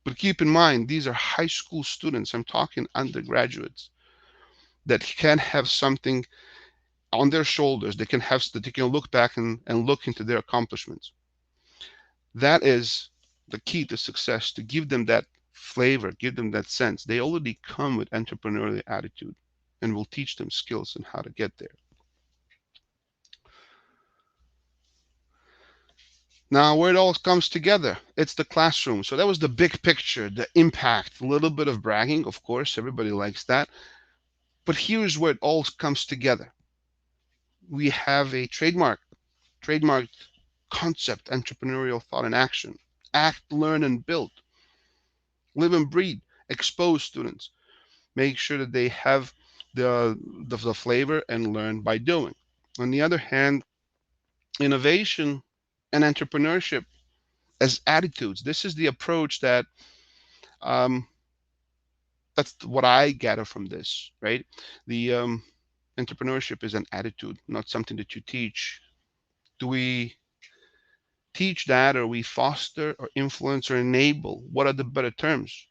Speaker 6: but keep in mind, these are high school students. I'm talking undergraduates that can have something on their shoulders. They can look back and look into their accomplishments. That is the key to success, to give them that flavor, give them that sense. They already come with entrepreneurial attitude, and we'll teach them skills and how to get there. Now, where it all comes together, it's the classroom. So that was the big picture, the impact, a little bit of bragging, of course, everybody likes that. But here's where it all comes together. We have a trademarked concept, entrepreneurial thought and action. Act, learn, and build. Live and breathe. Expose students. Make sure that they have the flavor and learn by doing. On the other hand, innovation and entrepreneurship as attitudes. This is the approach that that's what I gather from this, right? The entrepreneurship is an attitude, not something that you teach. Do we teach that, or we foster or influence or enable? What are the better terms?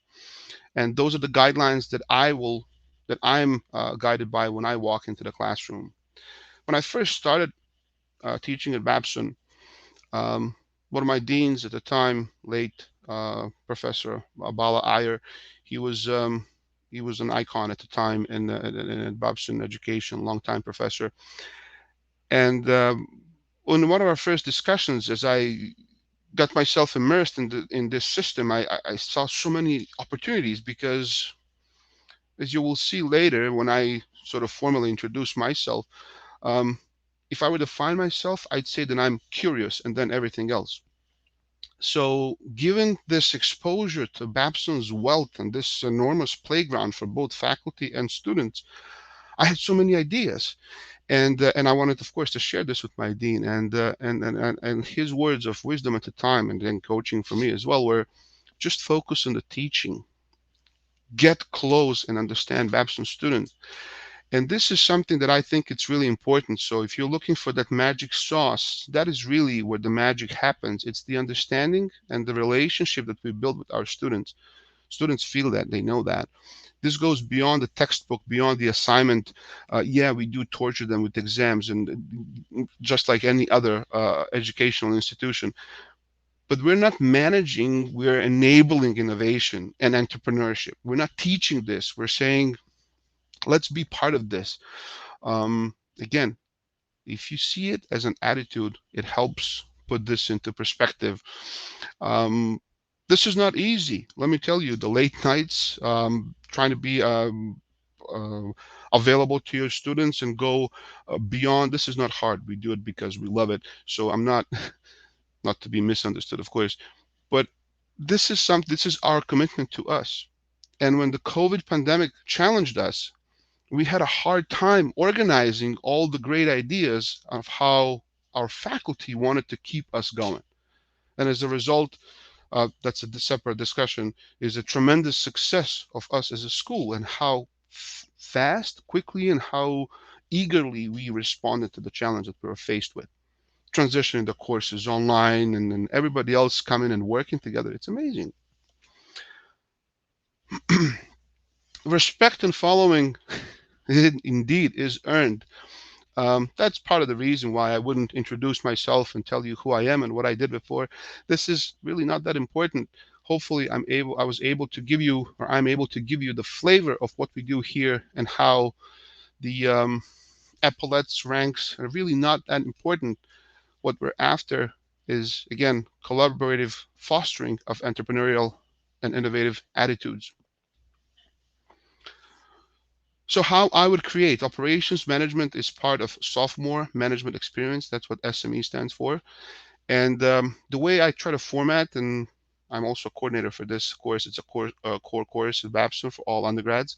Speaker 6: And those are the guidelines that I'm guided by when I walk into the classroom. When I first started teaching at Babson, one of my deans at the time, late Professor Bala Iyer, he was an icon at the time in Babson education, longtime professor. And in one of our first discussions, as I got myself immersed in this system, I saw so many opportunities, because as you will see later when I sort of formally introduce myself, if I were to define myself, I'd say that I'm curious and then everything else. So given this exposure to Babson's wealth and this enormous playground for both faculty and students, I had so many ideas. And I wanted, of course, to share this with my dean, and his words of wisdom at the time, and then coaching for me as well, were just focus on the teaching, get close and understand Babson students. And this is something that I think it's really important. So if you're looking for that magic sauce, that is really where the magic happens. It's the understanding and the relationship that we build with our students. Students feel that, they know that. This goes beyond the textbook, beyond the assignment. Yeah, we do torture them with exams, and just like any other educational institution. But we're not managing, we're enabling innovation and entrepreneurship. We're not teaching this. We're saying, let's be part of this. Again, if you see it as an attitude, it helps put this into perspective. This is not easy. Let me tell you, the late nights, trying to be available to your students and go beyond, this is not hard. We do it because we love it. So I'm not to be misunderstood, of course, but this is our commitment to us. And when the COVID pandemic challenged us, we had a hard time organizing all the great ideas of how our faculty wanted to keep us going. And as a result, that's a separate discussion, is a tremendous success of us as a school, and how fast, quickly, and how eagerly we responded to the challenge that we were faced with. Transitioning the courses online, and then everybody else coming and working together. It's amazing. Respect and following, it indeed is earned. That's part of the reason why I wouldn't introduce myself and tell you who I am and what I did before. This is really not that important. Hopefully I'm able to give you the flavor of what we do here, and how the epaulets, ranks are really not that important. What we're after is, again, collaborative fostering of entrepreneurial and innovative attitudes. So how I would create operations management is part of sophomore management experience. That's what SME stands for. And the way I try to format, and I'm also a coordinator for this course, it's a core course at Babson for all undergrads.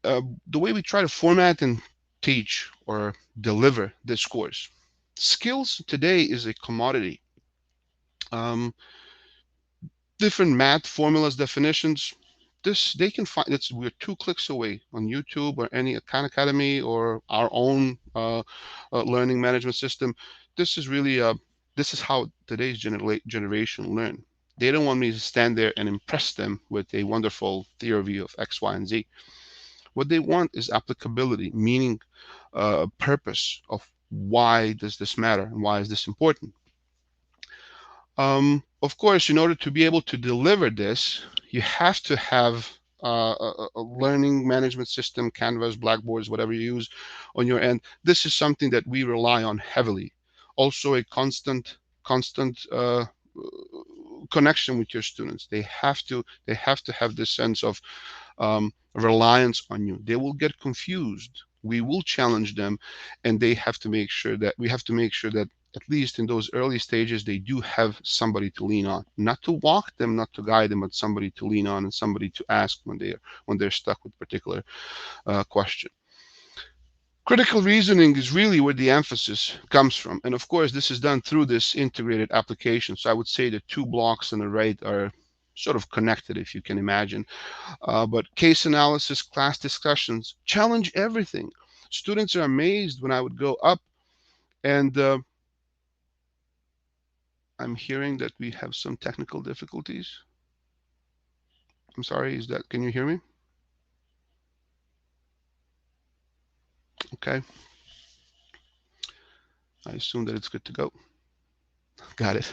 Speaker 6: The way we try to format and teach or deliver this course. Skills today is a commodity. Different math formulas, definitions, they can find. We're 2 clicks away on YouTube or any Khan Academy or our own learning management system. This is really this is how today's generation learn. They don't want me to stand there and impress them with a wonderful theory of X, Y, and Z. What they want is applicability, meaning, purpose of why does this matter and why is this important. Of course, in order to be able to deliver this, you have to have a learning management system, Canvas, Blackboards, whatever you use on your end. This is something that we rely on heavily. Also, a constant connection with your students. They have to have this sense of reliance on you. They will get confused. We will challenge them, and they have to make sure that at least in those early stages, they do have somebody to lean on, not to walk them, not to guide them, but somebody to lean on and somebody to ask when they're stuck with a particular question. Critical reasoning is really where the emphasis comes from. And of course, this is done through this integrated application. So I would say the 2 blocks on the right are sort of connected, if you can imagine. But case analysis, class discussions, challenge everything. Students are amazed when I would go up and I'm hearing that we have some technical difficulties. I'm sorry, can you hear me? Okay. I assume that it's good to go. Got it.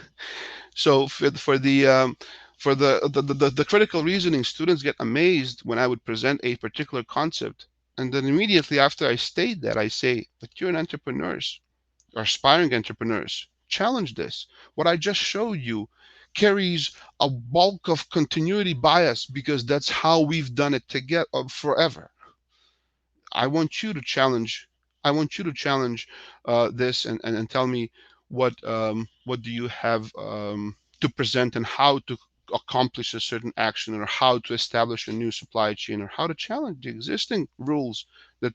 Speaker 6: So for the critical reasoning, students get amazed when I would present a particular concept. And then immediately after I state that, I say, but you're an entrepreneurs, or aspiring entrepreneurs. Challenge this. What I just showed you carries a bulk of continuity bias because that's how we've done it together forever. I want you to challenge. This and tell me what do you have to present and how to accomplish a certain action, or how to establish a new supply chain, or how to challenge the existing rules that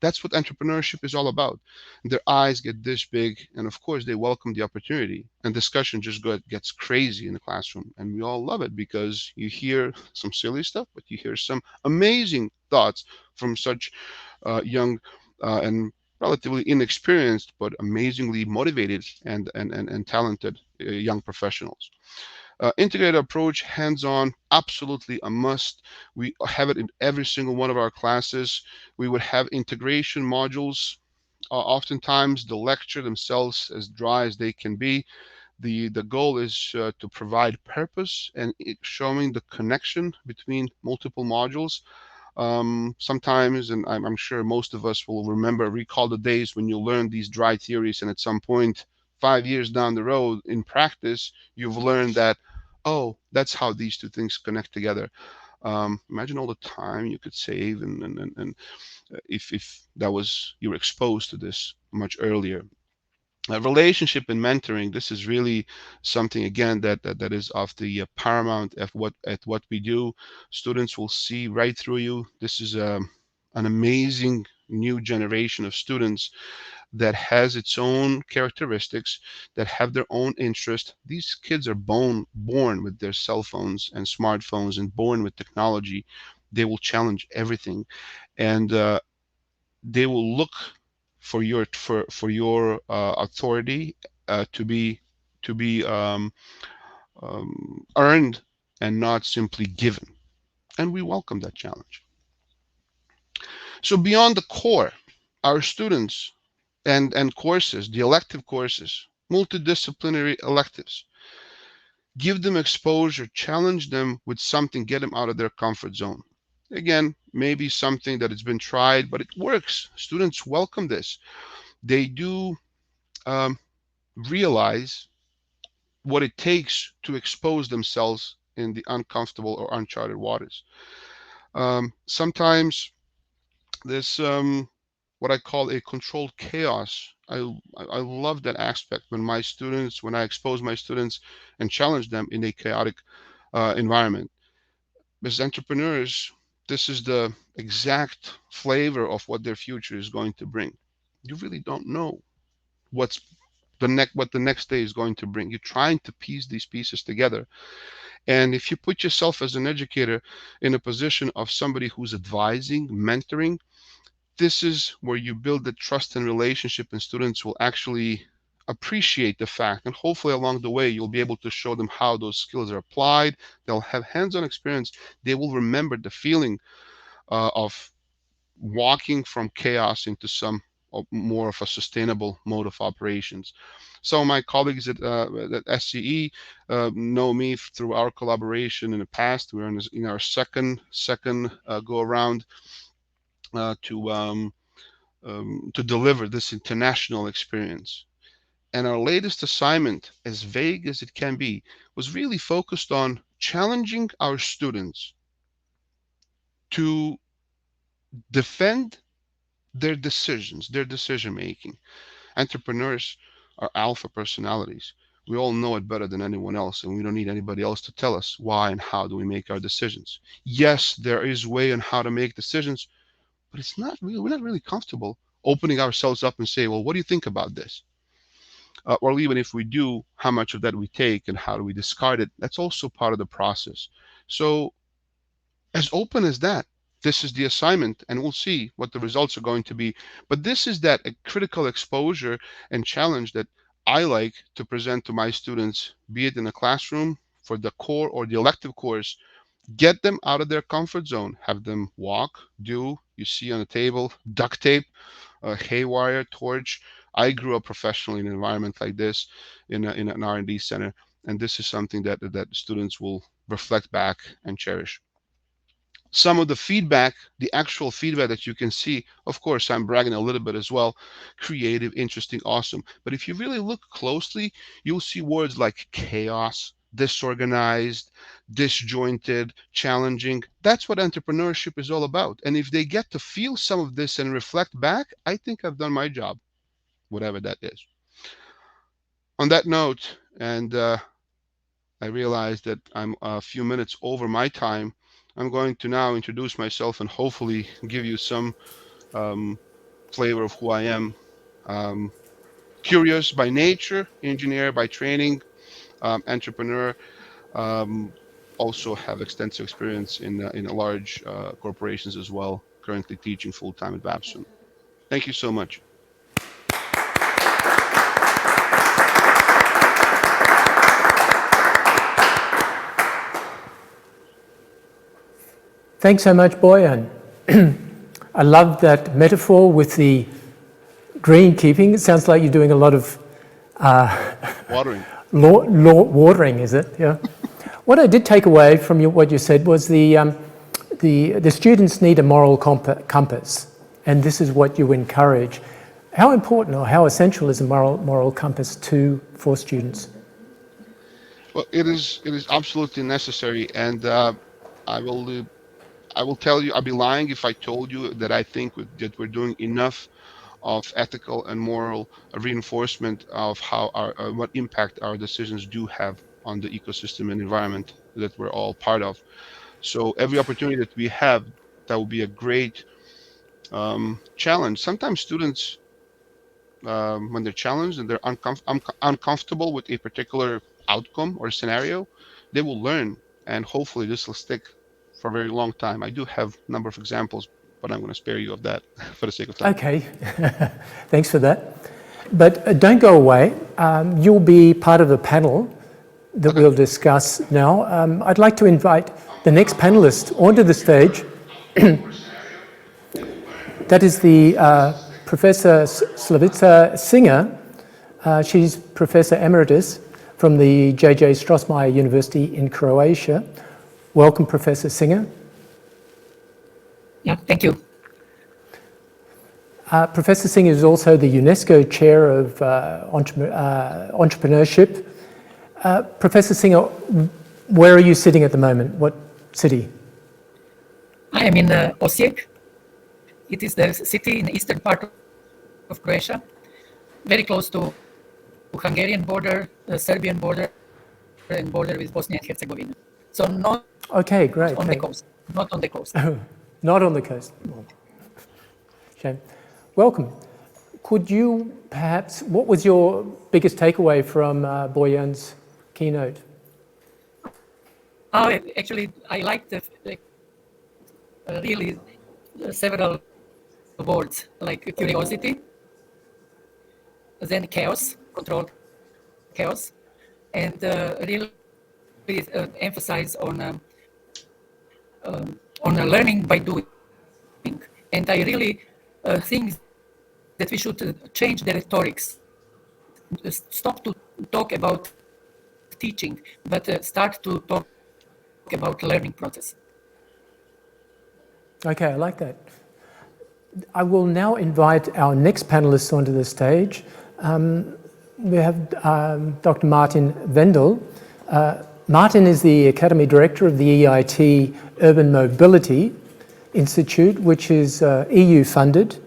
Speaker 6: that's what entrepreneurship is all about. Their eyes get this big, and of course they welcome the opportunity, and discussion just gets crazy in the classroom, and we all love it because you hear some silly stuff, but you hear some amazing thoughts from such young and relatively inexperienced but amazingly motivated and talented young professionals. Integrated approach, hands-on, absolutely a must. We have it in every single one of our classes. We would have integration modules. Oftentimes the lecture themselves as dry as they can be. The goal is to provide purpose and showing the connection between multiple modules. Sometimes, and I'm sure most of us will recall the days when you learned these dry theories, and at some point 5 years down the road in practice, you've learned that, oh, that's how these 2 things connect together. Imagine all the time you could save, and if that was, you were exposed to this much earlier. Relationship and mentoring, this is really something, again, that is of the paramount at what we do. Students will see right through you. This is an amazing new generation of students that has its own characteristics, that have their own interest. These kids are born with their cell phones and smartphones and born with technology. They will challenge everything, and they will look for your authority to be earned and not simply given. And we welcome that challenge. So beyond the core, our students and courses, the elective courses, multidisciplinary electives, give them exposure, challenge them with something, get them out of their comfort zone. Again, maybe something that has been tried, but it works. Students welcome this. They do realize what it takes to expose themselves in the uncomfortable or uncharted waters. Sometimes this what I call a controlled chaos. I love that aspect when I expose my students and challenge them in a chaotic environment. As entrepreneurs, this is the exact flavor of what their future is going to bring. You really don't know what the next day is going to bring. You're trying to piece these pieces together. And if you put yourself as an educator in a position of somebody who's advising, mentoring, this is where you build the trust and relationship, and students will actually appreciate the fact, and hopefully along the way you'll be able to show them how those skills are applied. They'll have hands-on experience. They will remember the feeling of walking from chaos into some more of a sustainable mode of operations. Some of my colleagues at SCE know me through our collaboration in the past. We're in our second go around to deliver this international experience. And our latest assignment, as vague as it can be, was really focused on challenging our students to defend their decisions, their decision making. Entrepreneurs are alpha personalities. We all know it better than anyone else, and we don't need anybody else to tell us why and how do we make our decisions. Yes, there is a way on how to make decisions, but it's not really, we're not really comfortable opening ourselves up and say, well, what do you think about this? Or even if we do, how much of that we take and how do we discard it? That's also part of the process. So as open as that, this is the assignment, and we'll see what the results are going to be. But this is that a critical exposure and challenge that I like to present to my students, be it in the classroom for the core or the elective course. Get them out of their comfort zone, have them walk, do, you see on the table, duct tape, haywire, torch. I grew up professionally in an environment like this in an R&D center, and this is something that students will reflect back and cherish. Some of the feedback, the actual feedback that you can see, of course, I'm bragging a little bit as well, creative, interesting, awesome. But if you really look closely, you'll see words like chaos, disorganized, disjointed, challenging. That's what entrepreneurship is all about. And if they get to feel some of this and reflect back, I think I've done my job, whatever that is. On that note, and I realize that I'm a few minutes over my time, I'm going to now introduce myself and hopefully give you some flavor of who I am. Curious by nature, engineer by training, entrepreneur. Also have extensive experience in large corporations as well. Currently teaching full-time at Babson. Thank you so much.
Speaker 1: Thanks so much, Bojan. I love that metaphor with the green keeping. It sounds like you're doing a lot of
Speaker 6: watering.
Speaker 1: Watering, is it? Yeah. What I did take away from what you said was the students need a moral compass, and this is what you encourage. How important or how essential is a moral compass for students?
Speaker 6: Well, it is absolutely necessary, and I will tell you, I'd be lying if I told you that I think that we're doing enough of ethical and moral reinforcement of how what impact our decisions do have on the ecosystem and environment that we're all part of. So every opportunity that we have, that will be a great challenge. Sometimes students, when they're challenged and they're uncomfortable with a particular outcome or scenario, they will learn, and hopefully this will stick for a very long time. I do have a number of examples, but I'm going to spare you of that for the sake of time.
Speaker 1: Okay, thanks for that. But don't go away. You'll be part of the panel that we'll discuss now. I'd like to invite the next panelist onto the stage. That is the Professor Slavica Singer. She's Professor Emeritus from the J.J. Strossmayer University in Croatia. Welcome, Professor Singer.
Speaker 7: Yeah, thank you.
Speaker 1: Professor Singer is also the UNESCO Chair of Entrepreneurship. Professor Singer, where are you sitting at the moment? What city?
Speaker 7: I am in Osijek. It is the city in the eastern part of Croatia, very close to Hungarian border, the Serbian border, and border with Bosnia and Herzegovina. So not
Speaker 1: Okay, great.
Speaker 7: on the coast. Not on the coast.
Speaker 1: Not on the coast. Shame. Welcome. Could you perhaps, what was your biggest takeaway from Bojan's keynote?
Speaker 7: Oh, actually, I liked really several words like curiosity, then chaos, control chaos, and really emphasize on learning by doing. And I really think that we should change the rhetorics. Stop to talk about teaching, but start to talk about learning process.
Speaker 1: Okay, I like that. I will now invite our next panelists onto the stage. We have Dr. Martin Wendel. Martin is the Academy Director of the EIT Urban Mobility Institute, which is EU funded.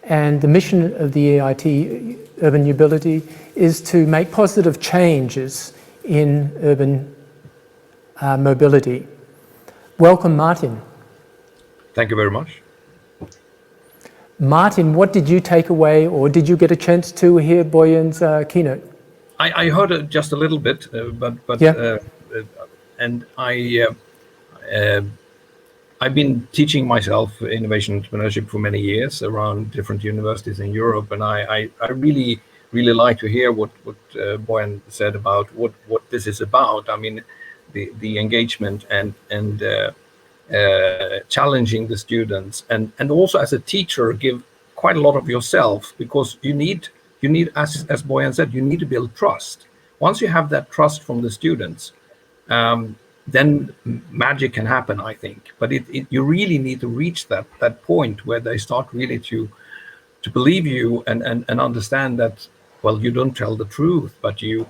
Speaker 1: And the mission of the EIT Urban Mobility is to make positive changes in urban mobility. Welcome, Martin.
Speaker 8: Thank you very much.
Speaker 1: Martin, what did you take away, or did you get a chance to hear Bojan's keynote?
Speaker 8: I heard it just a little bit, and I've been teaching myself innovation entrepreneurship for many years around different universities in Europe, and I really like to hear what Bojan said about what this is about. I mean, the engagement and challenging the students, and also as a teacher give quite a lot of yourself, because you need as Bojan said, you need to build trust. Once you have that trust from the students, then magic can happen, I think. But you really need to reach that point where they start really to believe you and understand that, well, you don't tell the truth, but you're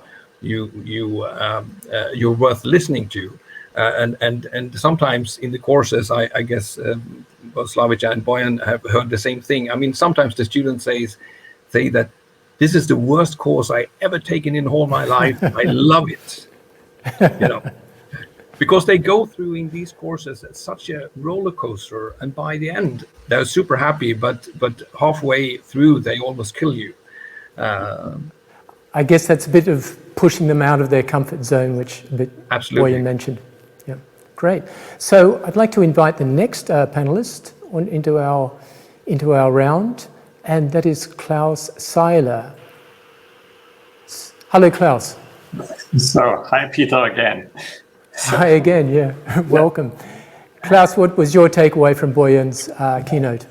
Speaker 8: worth listening to. And sometimes in the courses, I guess both Slavica and Bojan have heard the same thing. I mean, sometimes the students say that this is the worst course I ever taken in all my life. I love it, because they go through in these courses at such a roller coaster, and by the end they're super happy, but halfway through they almost kill you.
Speaker 1: I guess that's a bit of pushing them out of their comfort zone, which
Speaker 8: Absolutely.
Speaker 1: Bojan mentioned. Yeah, great. So I'd like to invite the next panelist into our round, and that is Klaus Sibler. Hello, Klaus.
Speaker 9: So, hi, Peter, again.
Speaker 1: Hi again, yeah. Welcome. Klaus, what was your takeaway from Bojan's keynote?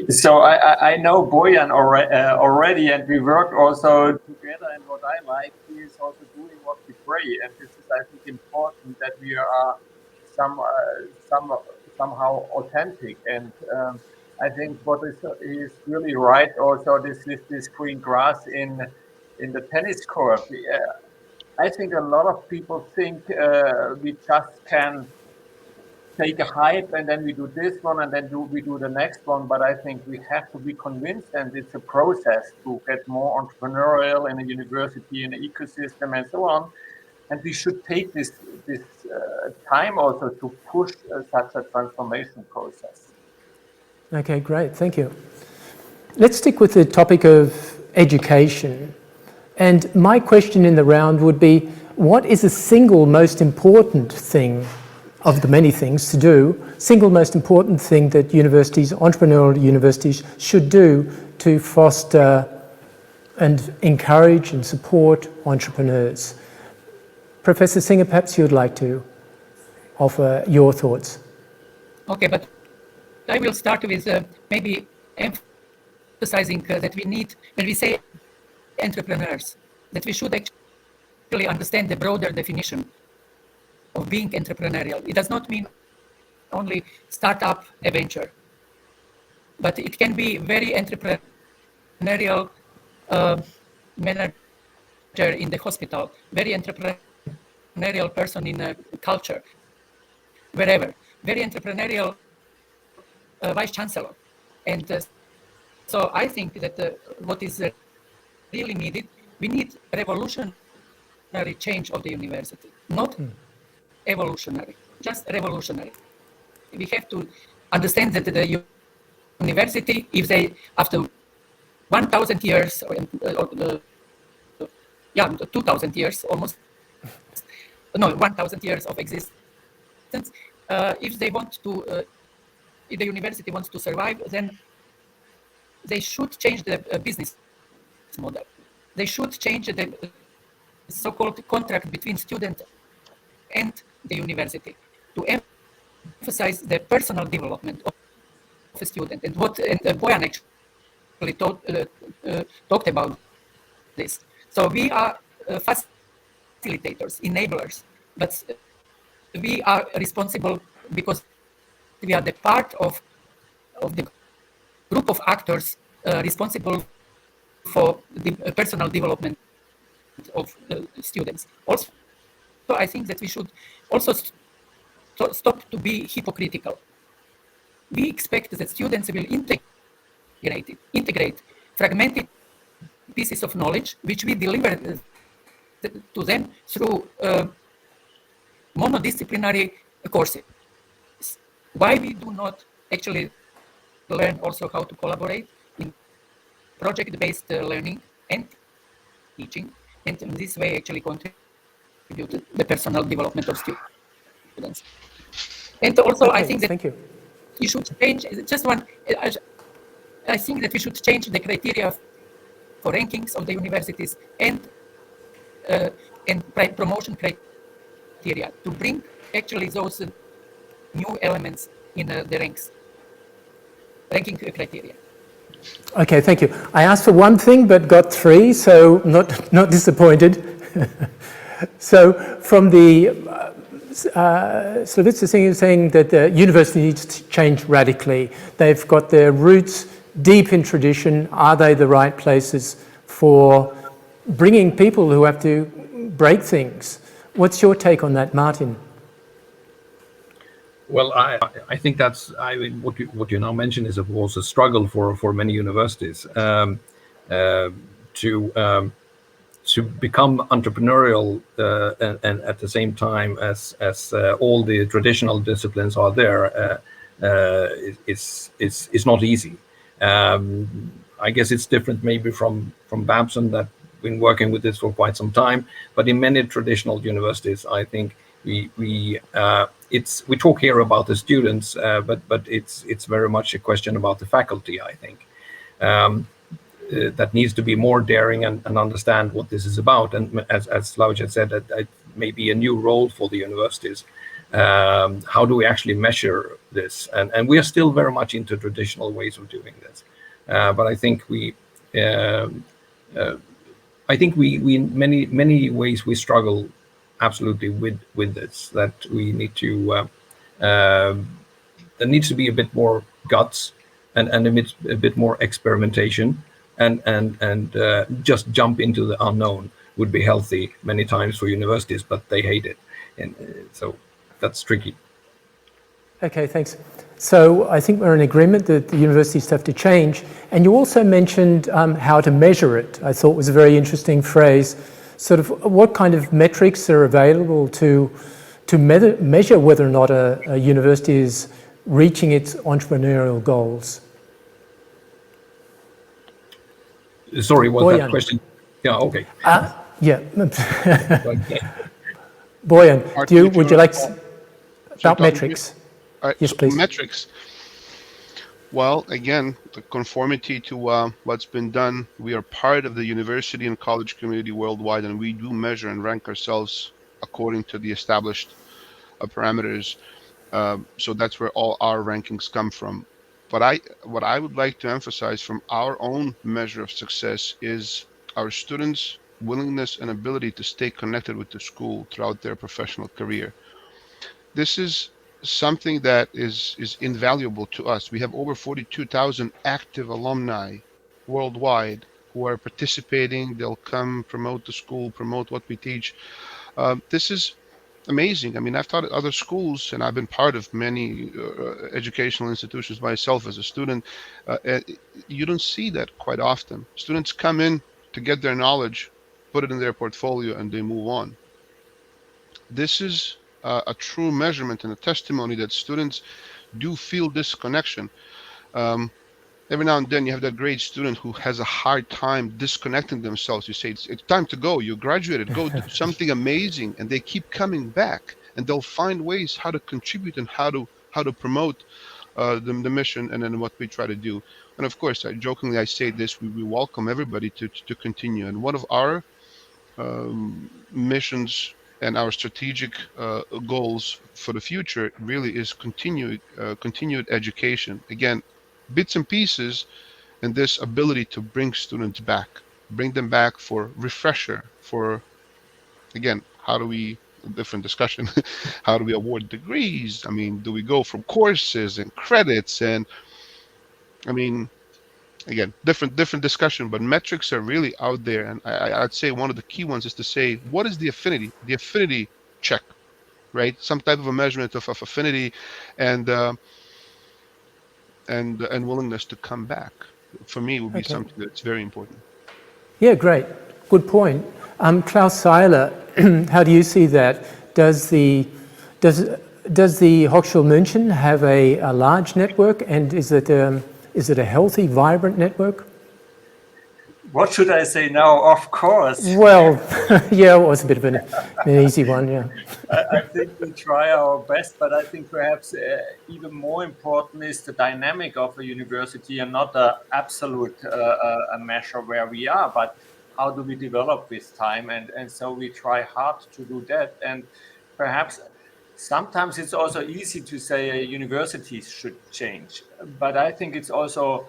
Speaker 9: So I know Bojan already, and we worked also together, and what I like, he is also doing what we pray, and this is, I think, important that we are somehow authentic, and I think what is really right also, this green grass in the tennis court. I think a lot of people think we just can take a hype and then we do this one and then we do the next one. But I think we have to be convinced, and it's a process to get more entrepreneurial in a university, in an ecosystem, and so on. And we should take this time also to push such a transformation process.
Speaker 1: Okay, great, thank you. Let's stick with the topic of education. And my question in the round would be, what is the single most important thing of the many things to do, single most important thing that universities, entrepreneurial universities, should do to foster and encourage and support entrepreneurs? Professor Singer, perhaps you'd like to offer your thoughts.
Speaker 7: Okay, but I will start with maybe emphasizing that we need, when we say entrepreneurs, that we should actually understand the broader definition of being entrepreneurial. It does not mean only startup a venture, but it can be very entrepreneurial manager in the hospital, very entrepreneurial entrepreneurial person in a culture, wherever, very entrepreneurial vice chancellor. And so I think that what is really needed, we need revolutionary change of the university, not evolutionary, just revolutionary. We have to understand that the university, if they, after 1,000 years, or 2,000 years almost, no, 1,000 years of existence, if they want to, if the university wants to survive, then they should change the business model. They should change the so-called contract between student and the university to emphasize the personal development of a student. And what Bojan actually talked about this. So we are facilitators, enablers, but we are responsible because we are the part of the group of actors responsible for the personal development of students. Also, I think that we should also stop to be hypocritical. We expect that students will integrate fragmented pieces of knowledge which we deliver to them through monodisciplinary courses. Why we do not actually learn also how to collaborate in project-based learning and teaching, and in this way actually contribute to the personal development of students. And also, okay, I think that you should change, just one, I think that we should change the criteria for rankings of the universities and promotion criteria to bring actually those new elements in the ranking criteria.
Speaker 1: Okay, thank you. I asked for one thing but got three, so not disappointed. So from the Slavitsa thing is saying that the university needs to change radically. They've got their roots deep in tradition. Are they the right places for bringing people who have to break things? What's your take on that, Martin?
Speaker 8: Well, I think that's what you now mention is of course a struggle for many universities to become entrepreneurial and at the same time as all the traditional disciplines are there. It's not easy. I guess it's different maybe from Babson that been working with this for quite some time, but in many traditional universities, I think we talk here about the students, but it's very much a question about the faculty. I think that needs to be more daring and understand what this is about. And as Klaus had said, that may be a new role for the universities. How do we actually measure this? And we are still very much into traditional ways of doing this. But I think we in many ways we struggle absolutely with this. That we need to there needs to be a bit more guts and a bit more experimentation and just jump into the unknown would be healthy many times for universities, but they hate it, and so that's tricky.
Speaker 1: Okay, thanks. So I think we're in agreement that the universities have to change. And you also mentioned how to measure it. I thought was a very interesting phrase. Sort of what kind of metrics are available to measure whether or not a university is reaching its entrepreneurial goals?
Speaker 8: Sorry, was that question? Yeah, okay.
Speaker 1: Yeah.
Speaker 8: Okay.
Speaker 1: Bojan, would you like to, about metrics? Yes, please.
Speaker 6: Metrics. Well, again, the conformity to what's been done. We are part of the university and college community worldwide, and we do measure and rank ourselves according to the established parameters. So that's where all our rankings come from. But what I would like to emphasize from our own measure of success is our students' willingness and ability to stay connected with the school throughout their professional career. This is something that is invaluable to us. We have over 42,000 active alumni worldwide who are participating. They'll come promote the school, promote what we teach. This is amazing. I mean, I've taught at other schools, and I've been part of many educational institutions myself as a student. You don't see that quite often. Students come in to get their knowledge, put it in their portfolio, and they move on. This is a true measurement and a testimony that students do feel this connection. Every now and then you have that great student who has a hard time disconnecting themselves. You say, it's time to go. You graduated, go do something amazing. And they keep coming back, and they'll find ways how to contribute and how to promote the mission and then what we try to do. And of course, jokingly, I say this, we welcome everybody to continue. And one of our missions and our strategic goals for the future really is continued education. Again, bits and pieces, and this ability to bring students back, bring them back for refresher, for, again, how do we, different discussion, how do we award degrees? I mean, do we go from courses and credits? And I mean, again, different discussion, but metrics are really out there. And I'd say one of the key ones is to say, what is the affinity? The affinity check, right? Some type of a measurement of affinity and willingness to come back. For me, would be something that's very important.
Speaker 1: Yeah, great. Good point. Klaus Seiler, how do you see that? Does the Hochschule München have a large network, and is it a healthy, vibrant network?
Speaker 9: What should I say now? Of course.
Speaker 1: Well, yeah, it was a bit of an easy one, yeah.
Speaker 9: I think we try our best, but I think perhaps even more important is the dynamic of a university, and not the absolute a measure where we are, but how do we develop with time? And so we try hard to do that. And perhaps sometimes it's also easy to say universities should change, but I think it's also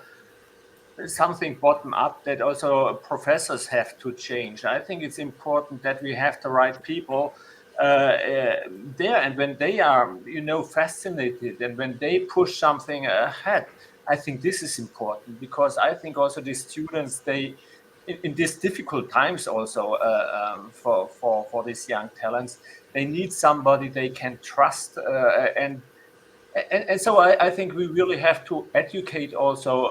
Speaker 9: something bottom up that also professors have to change. I think it's important that we have the right people there, and when they are, fascinated, and when they push something ahead, I think this is important, because I think also the students, they, in these difficult times also for these young talents, they need somebody they can trust, and so I think we really have to educate also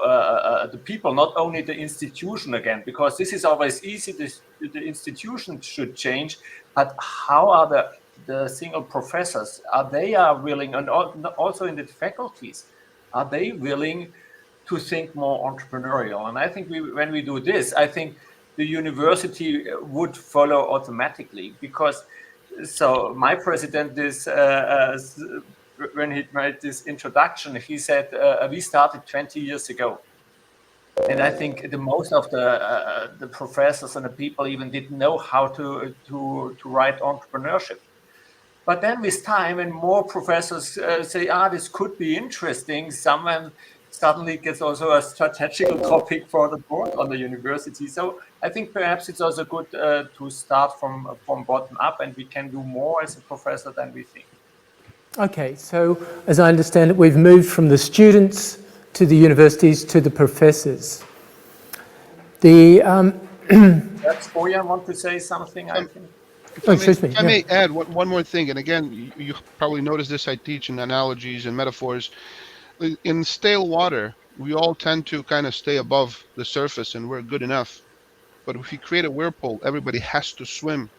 Speaker 9: the people, not only the institution again, because this is always easy. The institution should change, but how are the single professors? Are they willing, and also in the faculties, are they willing to think more entrepreneurial? And I think when we do this, I think the university would follow automatically, because so my president is. When he made this introduction, he said, we started 20 years ago. And I think the most of the professors and the people even didn't know how to write entrepreneurship. But then with time, and more professors say, this could be interesting, someone suddenly gets also a strategical topic for the board on the university. So I think perhaps it's also good to start from bottom up, and we can do more as a professor than we think.
Speaker 1: Okay, so as I understand it, we've moved from the students to the universities to the professors.
Speaker 9: Perhaps Bojan want to say something, I think.
Speaker 1: If
Speaker 6: I may add one more thing, and again, you probably noticed this, I teach in analogies and metaphors. In stale water, we all tend to kind of stay above the surface and we're good enough. But if you create a whirlpool, everybody has to swim.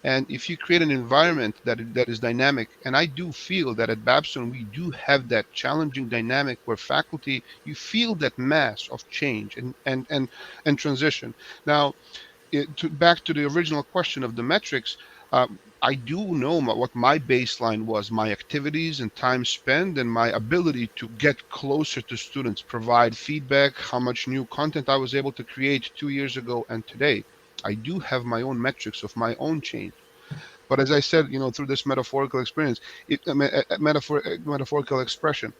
Speaker 6: And if you create an environment that is dynamic, and I do feel that at Babson we do have that challenging dynamic where faculty, you feel that mass of change and transition. Now, back to the original question of the metrics, I do know what my baseline was, my activities and time spent, and my ability to get closer to students, provide feedback, how much new content I was able to create 2 years ago and today. I do have my own metrics of my own change. But as I said, through this metaphorical experience, metaphorical expression,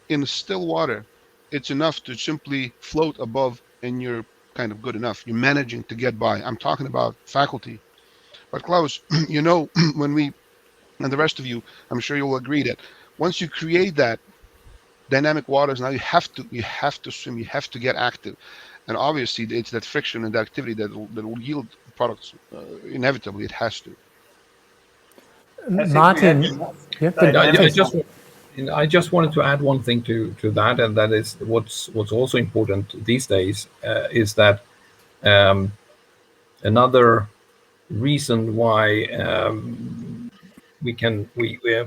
Speaker 6: in still water, it's enough to simply float above and you're kind of good enough. You're managing to get by. I'm talking about faculty. But Klaus, when we, and the rest of you, I'm sure you'll agree that once you create that dynamic waters, now you have to swim, you have to get active. And obviously, it's that friction and the activity that will yield products. Inevitably, it has to.
Speaker 1: Martin, yeah,
Speaker 8: I just wanted to add one thing to that, and that is what's also important these days is that another reason why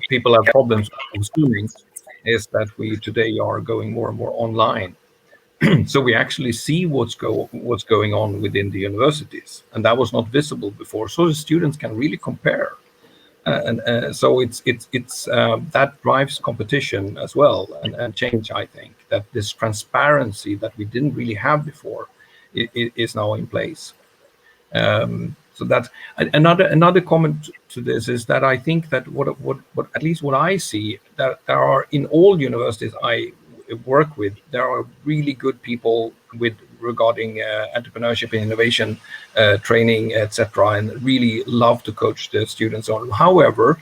Speaker 8: people have problems consuming is that we today are going more and more online. So we actually see what's going on within the universities, and that was not visible before. So the students can really compare, and so it's that drives competition as well and change. I think that this transparency that we didn't really have before is now in place. So that's another comment to this is that I think that what at least what I see, that there are in all universities I work with, there are really good people regarding entrepreneurship and innovation training, etc., and really love to coach the students on. However,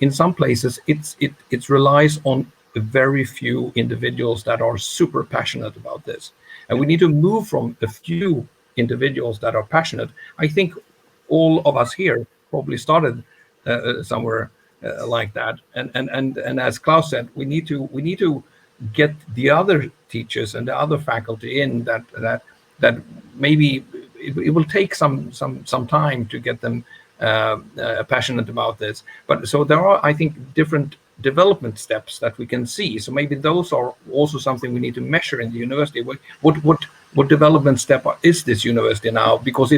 Speaker 8: in some places it relies on very few individuals that are super passionate about this, and we need to move from a few individuals that are passionate. I think all of us here probably started somewhere like that, and as Klaus said, we need to get the other teachers and the other faculty in that maybe it will take some time to get them passionate about this. But so there are, I think, different development steps that we can see. So maybe those are also something we need to measure in the university. What development step is this university now? Because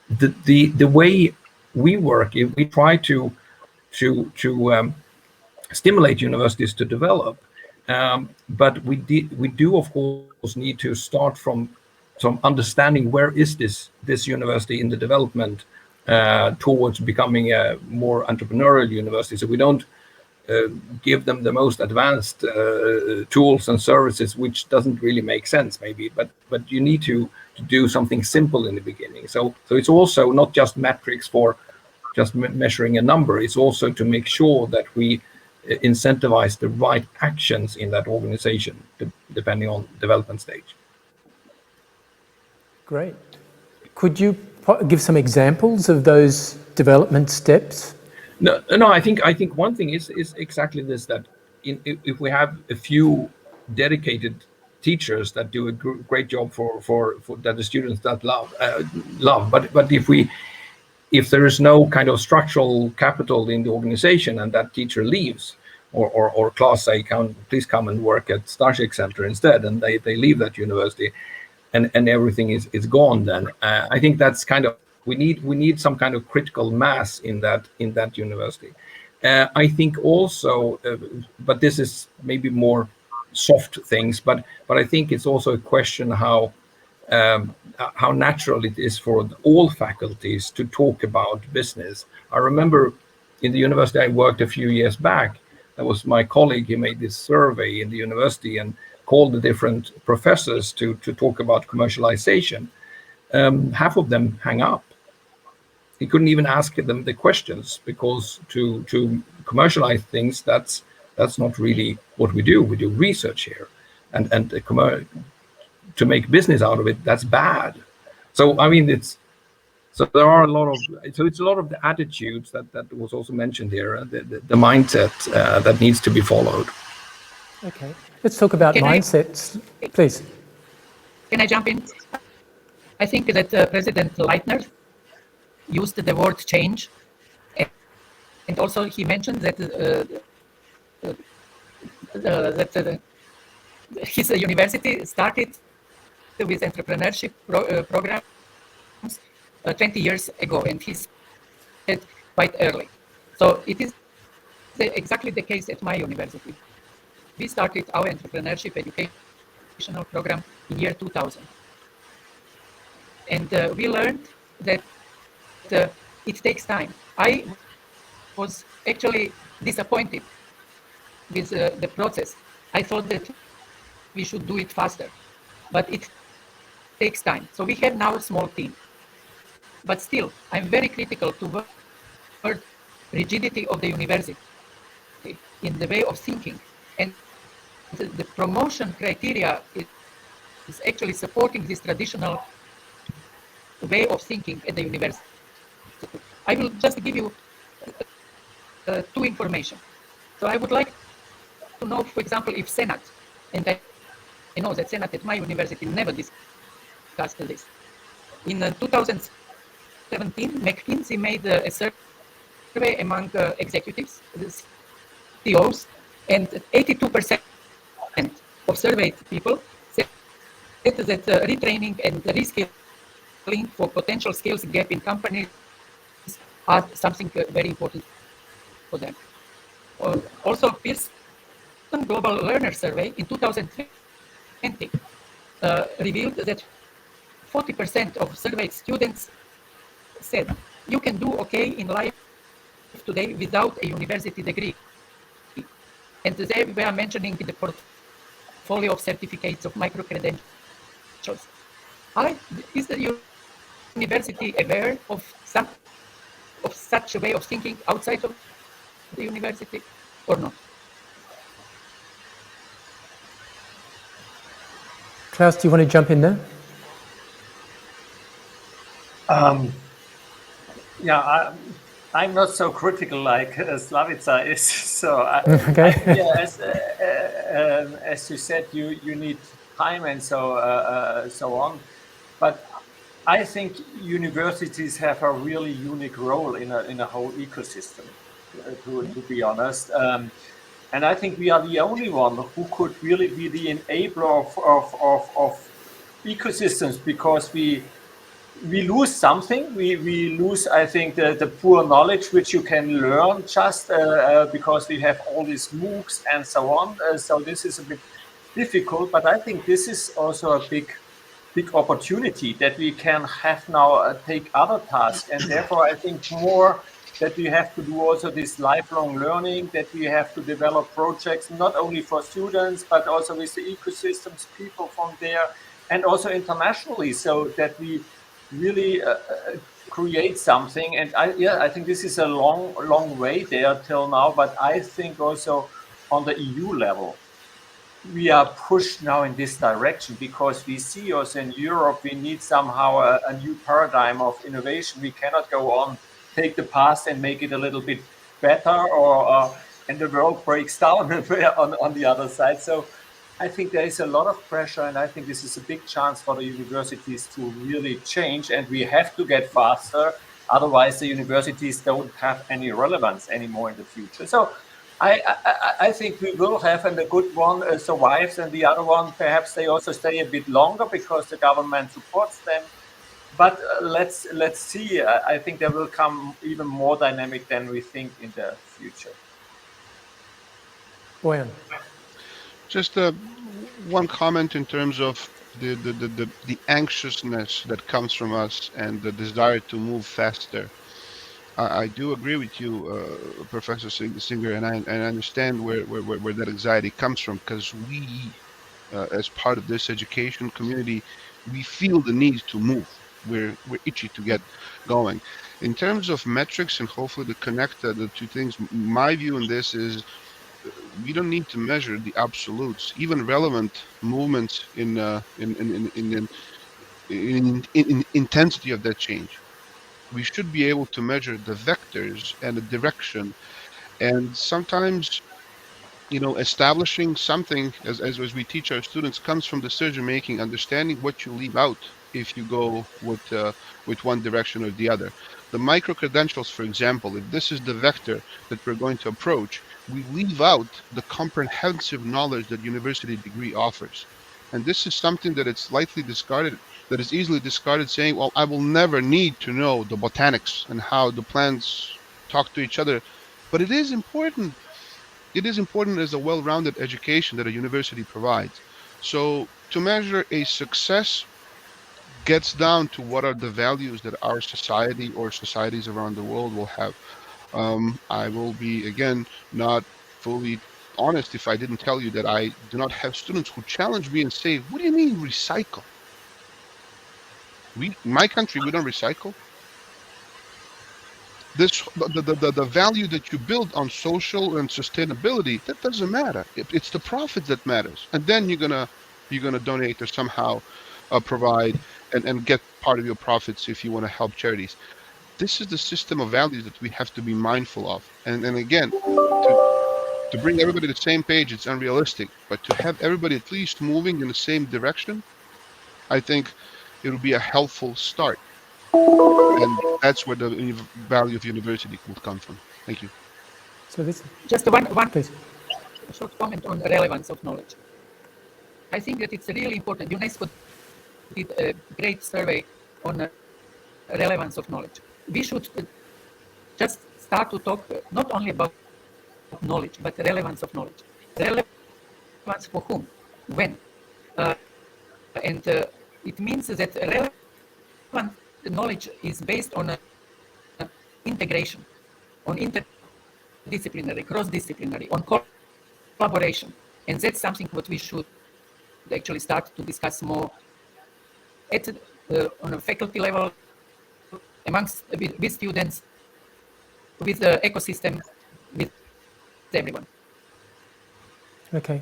Speaker 8: the way we work, if we try to stimulate universities to develop, but we do of course need to start from some understanding where is this university in the development towards becoming a more entrepreneurial university. So we don't give them the most advanced tools and services, which doesn't really make sense maybe, but you need to do something simple in the beginning. So it's also not just metrics for just measuring a number, it's also to make sure that we incentivize the right actions in that organization depending on development stage.
Speaker 1: Great. Could you give some examples of those development steps?
Speaker 8: No. I think one thing is exactly this, that if we have a few dedicated teachers that do a great job for that the students that love, but if there is no kind of structural capital in the organization and that teacher leaves, or Klaus say, please come and work at Strascheg Center instead, and they leave that university, and everything is gone, then I think that's kind of, we need some kind of critical mass in that university. I think also, but this is maybe more soft things, but I think it's also a question how natural it is for all faculties to talk about business. I remember in the university I worked a few years back, that was my colleague, he made this survey in the university and called the different professors to talk about commercialization. Half of them hang up. He couldn't even ask them the questions, because to commercialize things, that's not really what we do. We do research here, and to make business out of it, that's bad. So I mean, it's a lot of the attitudes that was also mentioned here, the mindset that needs to be followed.
Speaker 1: Okay, let's talk about mindsets, please.
Speaker 7: Can I jump in? I think that President Leitner used the word change, and also he mentioned that his university started with entrepreneurship programs 20 years ago, and he said quite early. So it is exactly the case at my university. We started our entrepreneurship educational program in year 2000. And we learned that it takes time. I was actually disappointed with the process. I thought that we should do it faster, but it takes time. So we have now a small team. But still, I'm very critical toward rigidity of the university in the way of thinking. And the promotion criteria is actually supporting this traditional way of thinking at the university. I will just give you to information. So I would like to know, for example, if Senate, and I know that Senate at my university never discussed this. In 2017, McKinsey made a survey among executives, the CEOs, and 82% of surveyed people said that retraining and reskilling for potential skills gap in companies are something very important for them. Also, Pearson Global Learner Survey in 2020 revealed that 40% of surveyed students said you can do okay in life today without a university degree. And they were mentioning the portfolio of certificates of micro-credentials. Is the university aware of such a way of thinking outside of the university or not?
Speaker 1: Klaus, do you want to jump in there?
Speaker 9: Yeah, I'm not so critical like Slavica is. So
Speaker 1: Okay.
Speaker 9: as you said, you need time and so on. But I think universities have a really unique role in a whole ecosystem. To be honest, and I think we are the only one who could really be the enabler of ecosystems, because we lose something. We lose, I think, the poor knowledge which you can learn just because we have all these MOOCs and so on. So this is a bit difficult, but I think this is also a big opportunity that we can have now take other tasks, and therefore I think more that we have to do also this lifelong learning, that we have to develop projects not only for students but also with the ecosystems, people from there, and also internationally, so that we really create something. And I think this is a long way there till now, but I think also on the EU level we are pushed now in this direction, because we see also in Europe we need somehow a new paradigm of innovation. We cannot go on, take the past and make it a little bit better, or and the world breaks down on the other side. So I think there is a lot of pressure, and I think this is a big chance for the universities to really change, and we have to get faster. Otherwise, the universities don't have any relevance anymore in the future. So I think we will have, and the good one survives, and the other one, perhaps they also stay a bit longer because the government supports them. But let's see. I think they will come even more dynamic than we think in the future.
Speaker 1: Boyan.
Speaker 6: Just one comment in terms of the anxiousness that comes from us and the desire to move faster. I do agree with you, Professor Singer, and I understand where that anxiety comes from, because we, as part of this education community, we feel the need to move. We're itchy to get going. In terms of metrics, and hopefully to connect the two things, my view on this is we don't need to measure the absolutes, even relevant movements in intensity of that change. We should be able to measure the vectors and the direction, and sometimes, establishing something as we teach our students comes from decision making, understanding what you leave out if you go with one direction or the other. The micro credentials, for example, if this is the vector that we're going to approach, we leave out the comprehensive knowledge that university degree offers. And this is something that it's lightly discarded, that is easily discarded, saying, well, I will never need to know the botanics and how the plants talk to each other. But it is important. It is important as a well-rounded education that a university provides. So to measure a success gets down to what are the values that our society or societies around the world will have. I will be, again, not fully honest if I didn't tell you that I do not have students who challenge me and say, what do you mean recycle? In my country, we don't recycle. The value that you build on social and sustainability, that doesn't matter. It's the profit that matters. And then you're gonna donate or somehow provide and get part of your profits if you want to help charities. this is the system of values that we have to be mindful of. And again, to bring everybody to the same page, it's unrealistic, but to have everybody at least moving in the same direction, I think it will be a helpful start. And that's where the value of university will come from. Thank you.
Speaker 1: So this,
Speaker 7: Just one
Speaker 1: please.
Speaker 7: short comment on the relevance of knowledge. I think that it's really important. UNESCO did a great survey on relevance of knowledge. We should just start to talk not only about knowledge, but the relevance of knowledge. Relevance for whom, when. And it means that relevant knowledge is based on integration, on interdisciplinary, cross-disciplinary, on collaboration. And that's something what we should actually start to discuss more at on a faculty level, amongst with students, with the ecosystem, with everyone.
Speaker 1: Okay.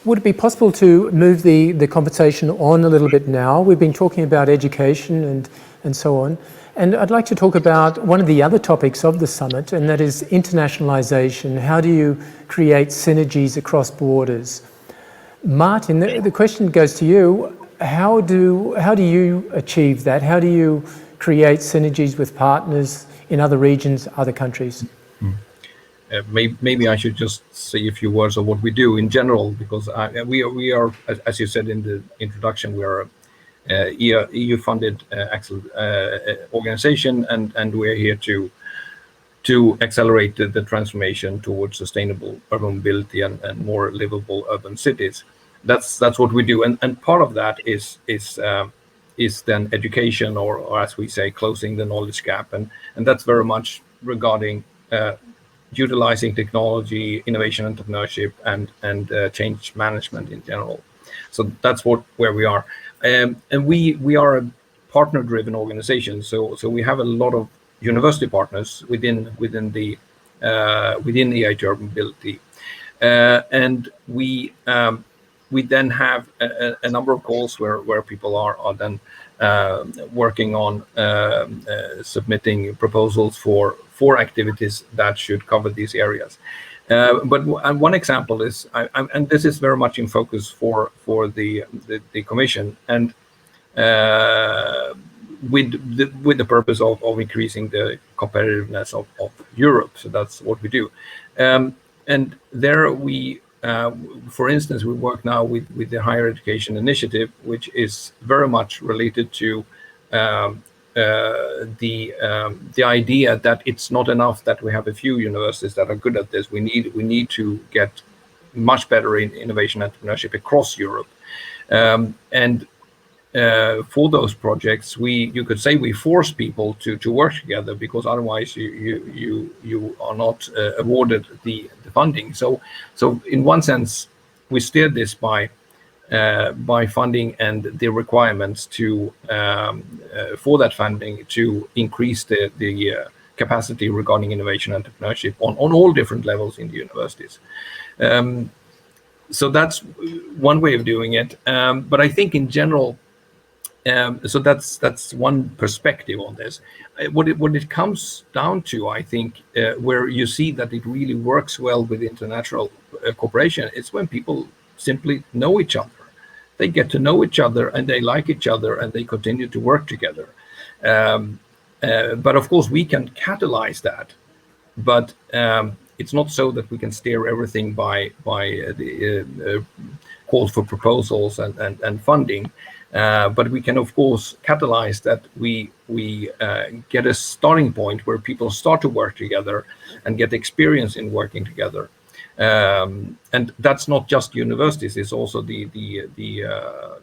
Speaker 1: Would it be possible to move the conversation on a little bit now? We've been talking about education and so on. And I'd like to talk about one of the other topics of the summit, and that is internationalization. How do you create synergies across borders? Martin, the question goes to you. How do you achieve that? How do you create synergies with partners in other regions, other countries?
Speaker 8: Maybe I should just say a few words of what we do in general, because we are, as you said in the introduction, we are an EU-funded organization, and we're here to accelerate the transformation towards sustainable urban mobility and more livable urban cities. That's what we do, and part of that is then education, or as we say, closing the knowledge gap, and that's very much regarding utilizing technology, innovation, entrepreneurship, and change management in general. So that's where we are, and we are a partner-driven organization. So we have a lot of university partners within the EIT Urban Mobility, and we then have a number of calls where people are then working on submitting proposals for activities that should cover these areas. But one example is, and this is very much in focus for the Commission, and with the purpose of increasing the competitiveness of Europe. So that's what we do. And there we, for instance, we work now with the Higher Education Initiative, which is very much related to the idea that it's not enough that we have a few universities that are good at this. We need to get much better in innovation entrepreneurship across Europe. And for those projects, you could say we force people to work together, because otherwise you are not awarded the funding. So in one sense, we steer this by funding and the requirements to for that funding to increase the capacity regarding innovation and entrepreneurship on all different levels in the universities. So that's one way of doing it. But I think in general, so that's one perspective on this. What it comes down to, I think, where you see that it really works well with international cooperation, is when people simply know each other. They get to know each other, and they like each other, and they continue to work together. But of course, we can catalyze that. But it's not so that we can steer everything by the calls for proposals and funding. But we can, of course, catalyze that we get a starting point where people start to work together and get experience in working together. And that's not just universities; it's also the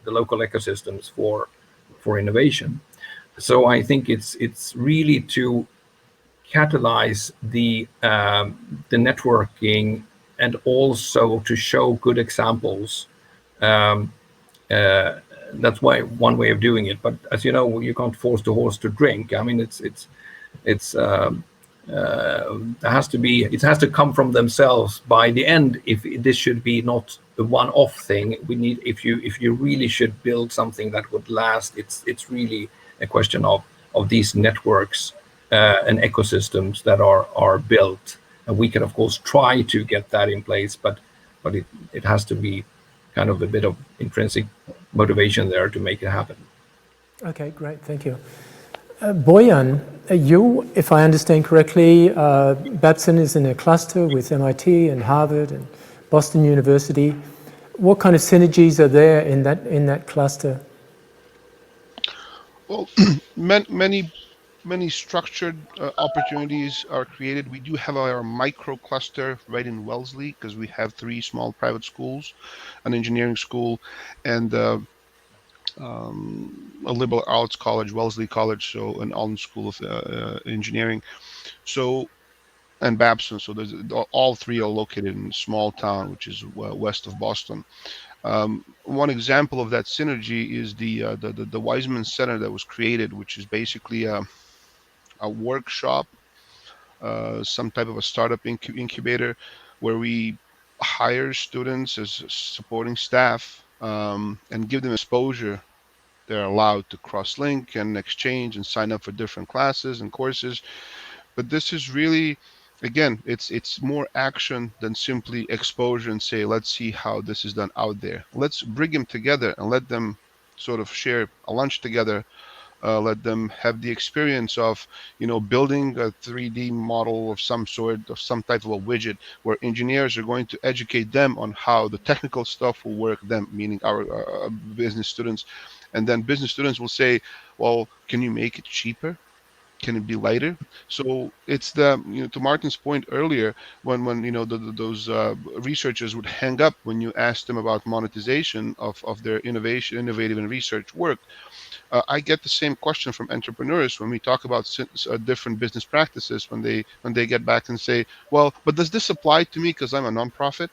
Speaker 8: local ecosystems for innovation. So I think it's really to catalyze the networking, and also to show good examples. That's why one way of doing it. But as you know, you can't force the horse to drink. I mean, it has to come from themselves by the end. If this should be not a one-off thing, if you really should build something that would last, it's really a question of of these networks and ecosystems that are built. And we can, of course, try to get that in place, but it has to be kind of a bit of intrinsic motivation there to make it happen.
Speaker 1: Okay, great, thank you. Bojan, you, if I understand correctly, Babson is in a cluster with MIT and Harvard and Boston University. What kind of synergies are there in that cluster?
Speaker 6: Well, many structured opportunities are created. We do have our micro cluster right in Wellesley because we have 3 small private schools, an engineering school, and a liberal arts college, Wellesley College, so an Alden School of Engineering. So, and Babson. So there's all 3 are located in a small town, which is west of Boston. One example of that synergy is the Wiseman Center that was created, which is basically a workshop, some type of a startup incubator, where we hire students as supporting staff and give them exposure. They're allowed to cross-link and exchange and sign up for different classes and courses. But this is really, again, it's more action than simply exposure and say, let's see how this is done out there. Let's bring them together and let them sort of share a lunch together. Let them have the experience of, building a 3D model of some sort, of some type of a widget, where engineers are going to educate them on how the technical stuff will work, them, meaning our business students. And then business students will say, well, can you make it cheaper? Can it be lighter? So it's the, to Martin's point earlier, when those researchers would hang up when you asked them about monetization of their innovative and research work. I get the same question from entrepreneurs when we talk about different business practices, when they get back and say, well, but does this apply to me because I'm a nonprofit?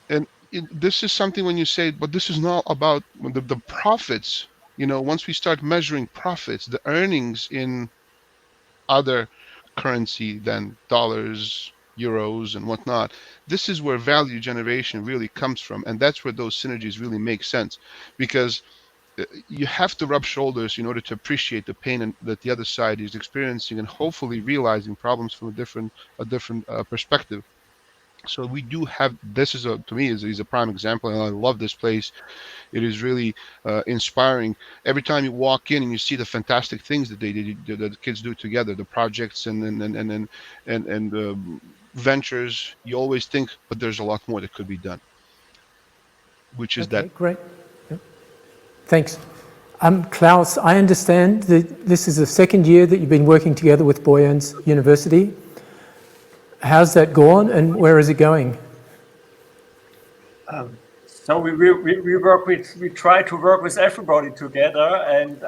Speaker 6: And this is something when you say, but this is not about the profits. Once we start measuring profits, the earnings in other currency than dollars, euros, and whatnot, this is where value generation really comes from. And that's where those synergies really make sense, because you have to rub shoulders in order to appreciate the pain that the other side is experiencing, and hopefully realizing problems from a different perspective. So we do have, this is to me is a prime example, and I love this place. It is really inspiring. Every time you walk in and you see the fantastic things that the kids do together, the projects and ventures, you always think, but there's a lot more that could be done. Which is
Speaker 1: okay, great. Yeah. Thanks. Klaus, I understand that this is the 2nd year that you've been working together with Bojan's University. How's that gone, and where is it going?
Speaker 9: So we try to work with everybody together, and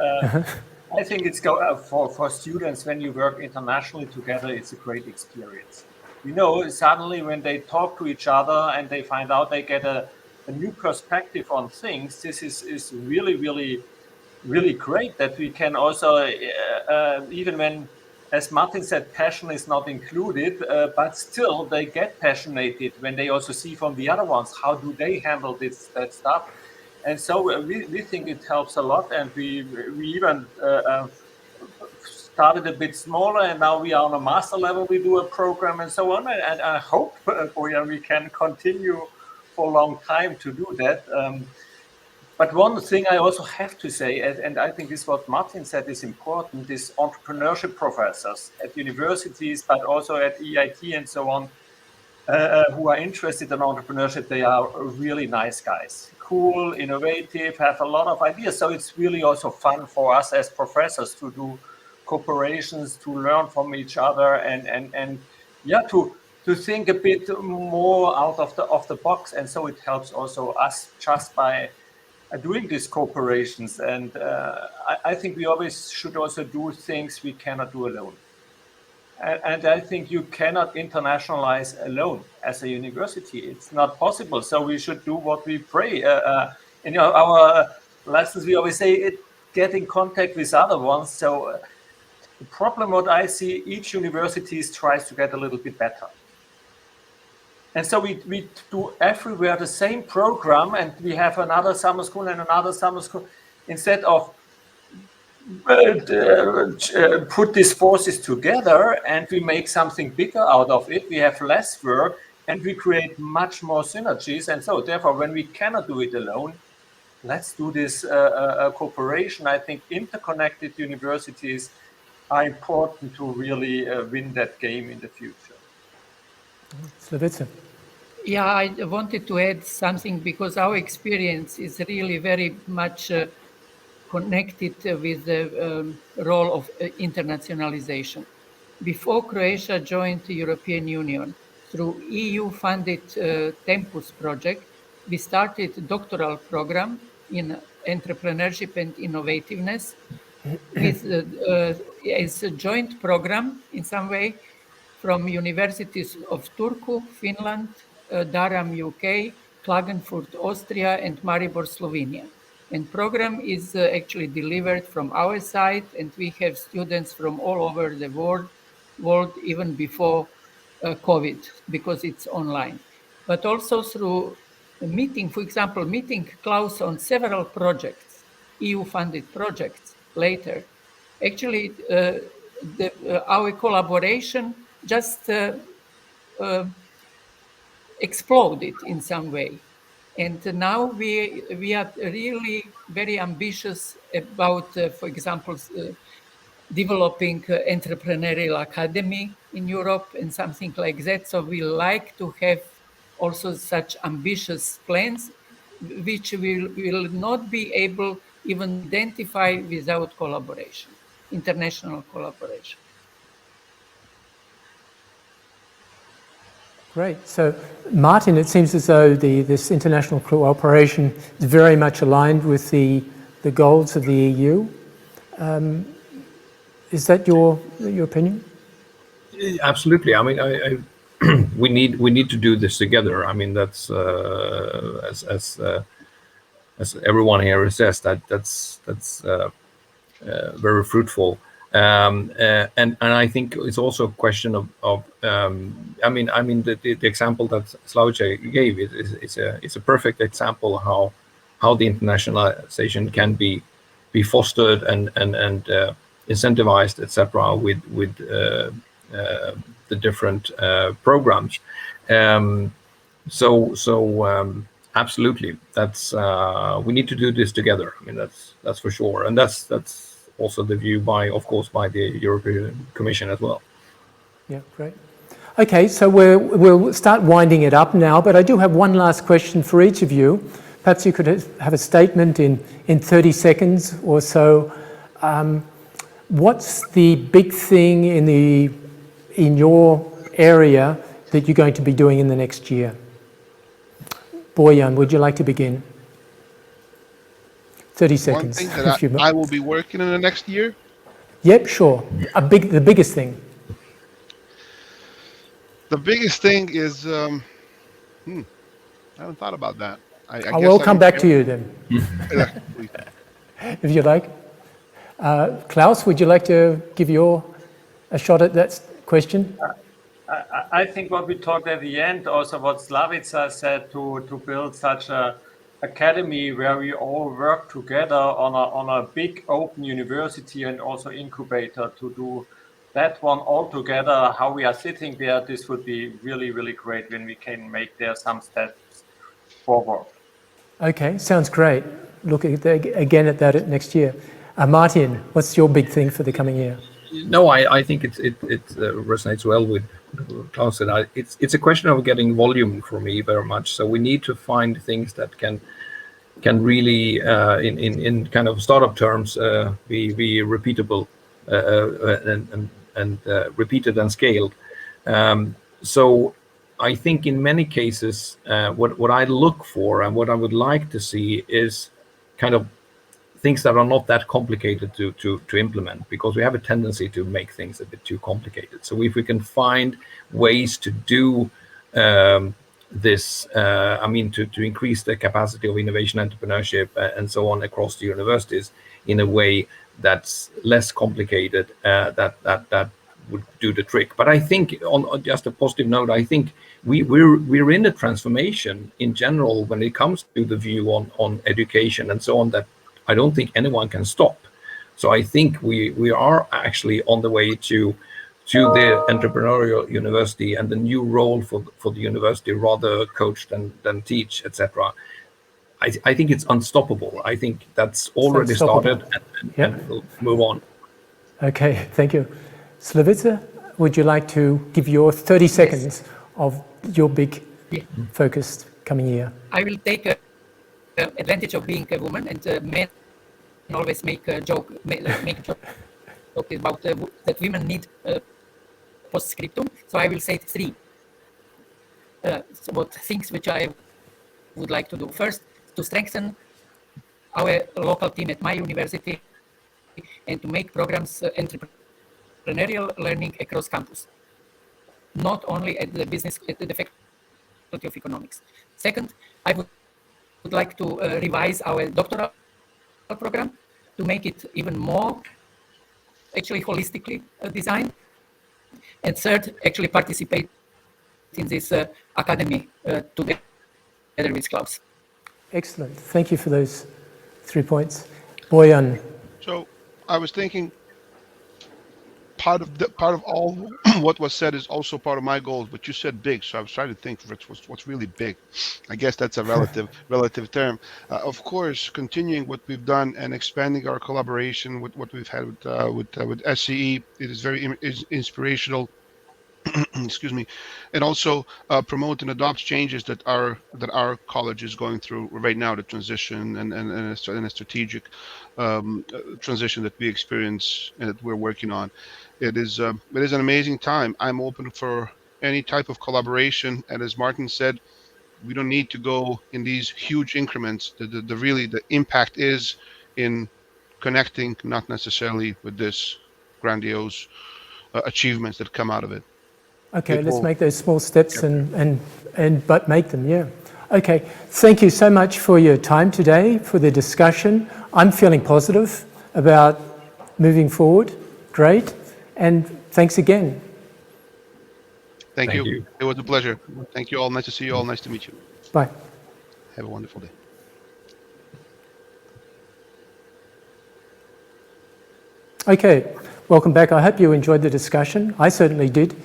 Speaker 9: I think it's for students, when you work internationally together, it's a great experience. Suddenly when they talk to each other and they find out they get a new perspective on things, this is really, really, really great, that we can also, even when, as Martin said, passion is not included, but still they get passionated when they also see from the other ones, how do they handle that stuff. And so we think it helps a lot, and we even started a bit smaller, and now we are on a master level, we do a program and so on, and I hope, Bojan, we can continue for a long time to do that. But one thing I also have to say, and I think this is what Martin said is important, is entrepreneurship professors at universities, but also at EIT and so on, who are interested in entrepreneurship. They are really nice guys, cool, innovative, have a lot of ideas. So it's really also fun for us as professors to do cooperations, to learn from each other, and to think a bit more out of the box. And so it helps also us just by doing these cooperations. And I think we always should also do things we cannot do alone. And I think you cannot internationalize alone as a university. It's not possible. So we should do what we pray. In our lessons, we always say, get in contact with other ones. So the problem, what I see, each university tries to get a little bit better. And so we do everywhere the same program, and we have another summer school and another summer school, instead of put these forces together and we make something bigger out of it. We have less work and we create much more synergies. And so therefore, when we cannot do it alone, let's do this cooperation. I think interconnected universities are important to really win that game in the future.
Speaker 1: Slavica.
Speaker 7: Yeah, I wanted to add something because our experience is really very much connected with the role of internationalization. Before Croatia joined the European Union, through EU-funded Tempus project, we started a doctoral program in entrepreneurship and innovativeness with as a joint program in some way from universities of Turku, Finland, Durham, UK, Klagenfurt, Austria, and Maribor, Slovenia. And program is actually delivered from our side, and we have students from all over the world even before COVID, because it's online. But also through meeting, for example, meeting Klaus on several projects, EU-funded projects later. Actually, our collaboration just exploded in some way. And now we are really very ambitious about, for example, developing entrepreneurial academy in Europe and something like that. So we like to have also such ambitious plans, which we will not be able even identify without collaboration, international collaboration.
Speaker 1: Great. So, Martin, it seems as though this international cooperation is very much aligned with the goals of the EU. Is that your opinion?
Speaker 8: Absolutely. I mean, we need to do this together. I mean, that's as everyone here says, that's very fruitful. And I think it's also a question of I mean the example that Strascheg gave it's a perfect example how the internationalization can be fostered and incentivized, etc. with the different programs. Absolutely, that's we need to do this together. I mean, that's for sure, and that's also the view by the European Commission as well.
Speaker 1: Yeah, great. Okay, so we'll start winding it up now, but I do have one last question for each of you. Perhaps you could have a statement in 30 seconds or so. What's the big thing in your area that you're going to be doing in the next year? Bojan, would you like to begin? 30 seconds.
Speaker 6: One thing that I will be working in the next year?
Speaker 1: Yep, sure. The biggest thing.
Speaker 6: The biggest thing is, I haven't thought about that. I
Speaker 1: will come back to you then. If you like. Klaus, would you like to give a shot at that question?
Speaker 9: I think what we talked at the end, also what Slavica said, to build such a academy where we all work together on a big open university and also incubator to do that one all together, how we are sitting there, this would be really, really great when we can make there some steps forward. Okay, sounds great. Look again at that next year. Martin, what's your big thing for the coming year?
Speaker 8: No, I think it resonates well with Klaus said. It's a question of getting volume for me very much. So we need to find things that can really, in kind of startup terms, be repeatable and repeated and scaled. So I think in many cases, what I look for and what I would like to see is kind of things that are not that complicated to implement, because we have a tendency to make things a bit too complicated. So if we can find ways to do this, to increase the capacity of innovation, entrepreneurship, and so on across the universities in a way that's less complicated, that would do the trick. But I think, on just a positive note, I think we're in a transformation in general when it comes to the view on education and so on, that I don't think anyone can stop. So I think we are actually on the way to the entrepreneurial university and the new role for the university, rather coach than teach, etc. I think it's unstoppable. I think that's already started and we'll move on.
Speaker 1: Okay, thank you. Slavica, would you like to give your 30 seconds of your big focus coming year?
Speaker 7: I will take advantage of being a woman, and men always make a joke about that women need postscriptum. So I will say 3 about things which I would like to do. First, to strengthen our local team at my university and to make programs entrepreneurial learning across campus, not only at the Faculty of Economics. Second, I would like to revise our doctoral program to make it even more actually holistically designed. And third, actually participate in this academy together with Klaus.
Speaker 1: Excellent. Thank you for those 3 points. Bojan.
Speaker 6: So I was thinking part of all what was said is also part of my goals, but you said big, so I was trying to think what's really big. I guess that's a relative term. Of course, continuing what we've done and expanding our collaboration with what we've had with SCE, it is very inspirational. Excuse me, and also promote and adopt changes that our college is going through right now, the transition and a strategic transition that we experience and that we're working on. It is an amazing time. I'm open for any type of collaboration, and as Martin said, we don't need to go in these huge increments. The impact is in connecting, not necessarily with this grandiose achievements that come out of it.
Speaker 1: Okay, let's make those small steps but make them, yeah. Okay, thank you so much for your time today, for the discussion. I'm feeling positive about moving forward. Great, and thanks again.
Speaker 6: Thank you. It was a pleasure. Thank you all. Nice to see you all. Nice to meet you.
Speaker 1: Bye.
Speaker 6: Have a wonderful day.
Speaker 1: Okay, welcome back. I hope you enjoyed the discussion. I certainly did.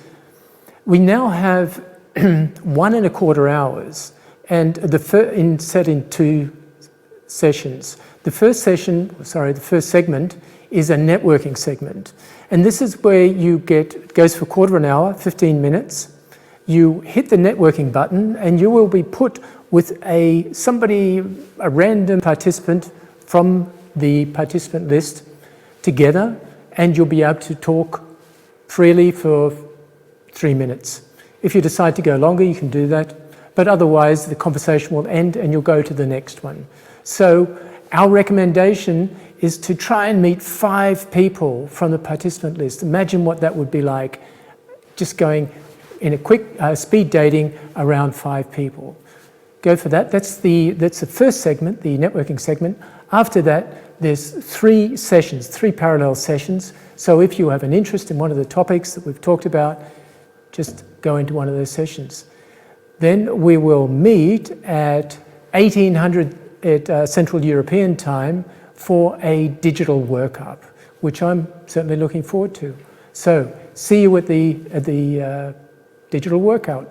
Speaker 1: We now have 1.25 hours, and set in 2 sessions. The first segment is a networking segment, and this is where it goes for 1/4 hour, 15 minutes. You hit the networking button, and you will be put with a random participant from the participant list together, and you'll be able to talk freely for 3 minutes. If you decide to go longer, you can do that, but otherwise the conversation will end and you'll go to the next one. So our recommendation is to try and meet 5 people from the participant list. Imagine what that would be like, just going in a quick speed dating around 5 people. Go for that. That's the first segment, the networking segment. After that, there's 3 sessions, 3 parallel sessions. So if you have an interest in one of the topics that we've talked about, just go into one of those sessions. Then we will meet at 1800 at Central European time for a digital workup, which I'm certainly looking forward to. So see you at the digital workout.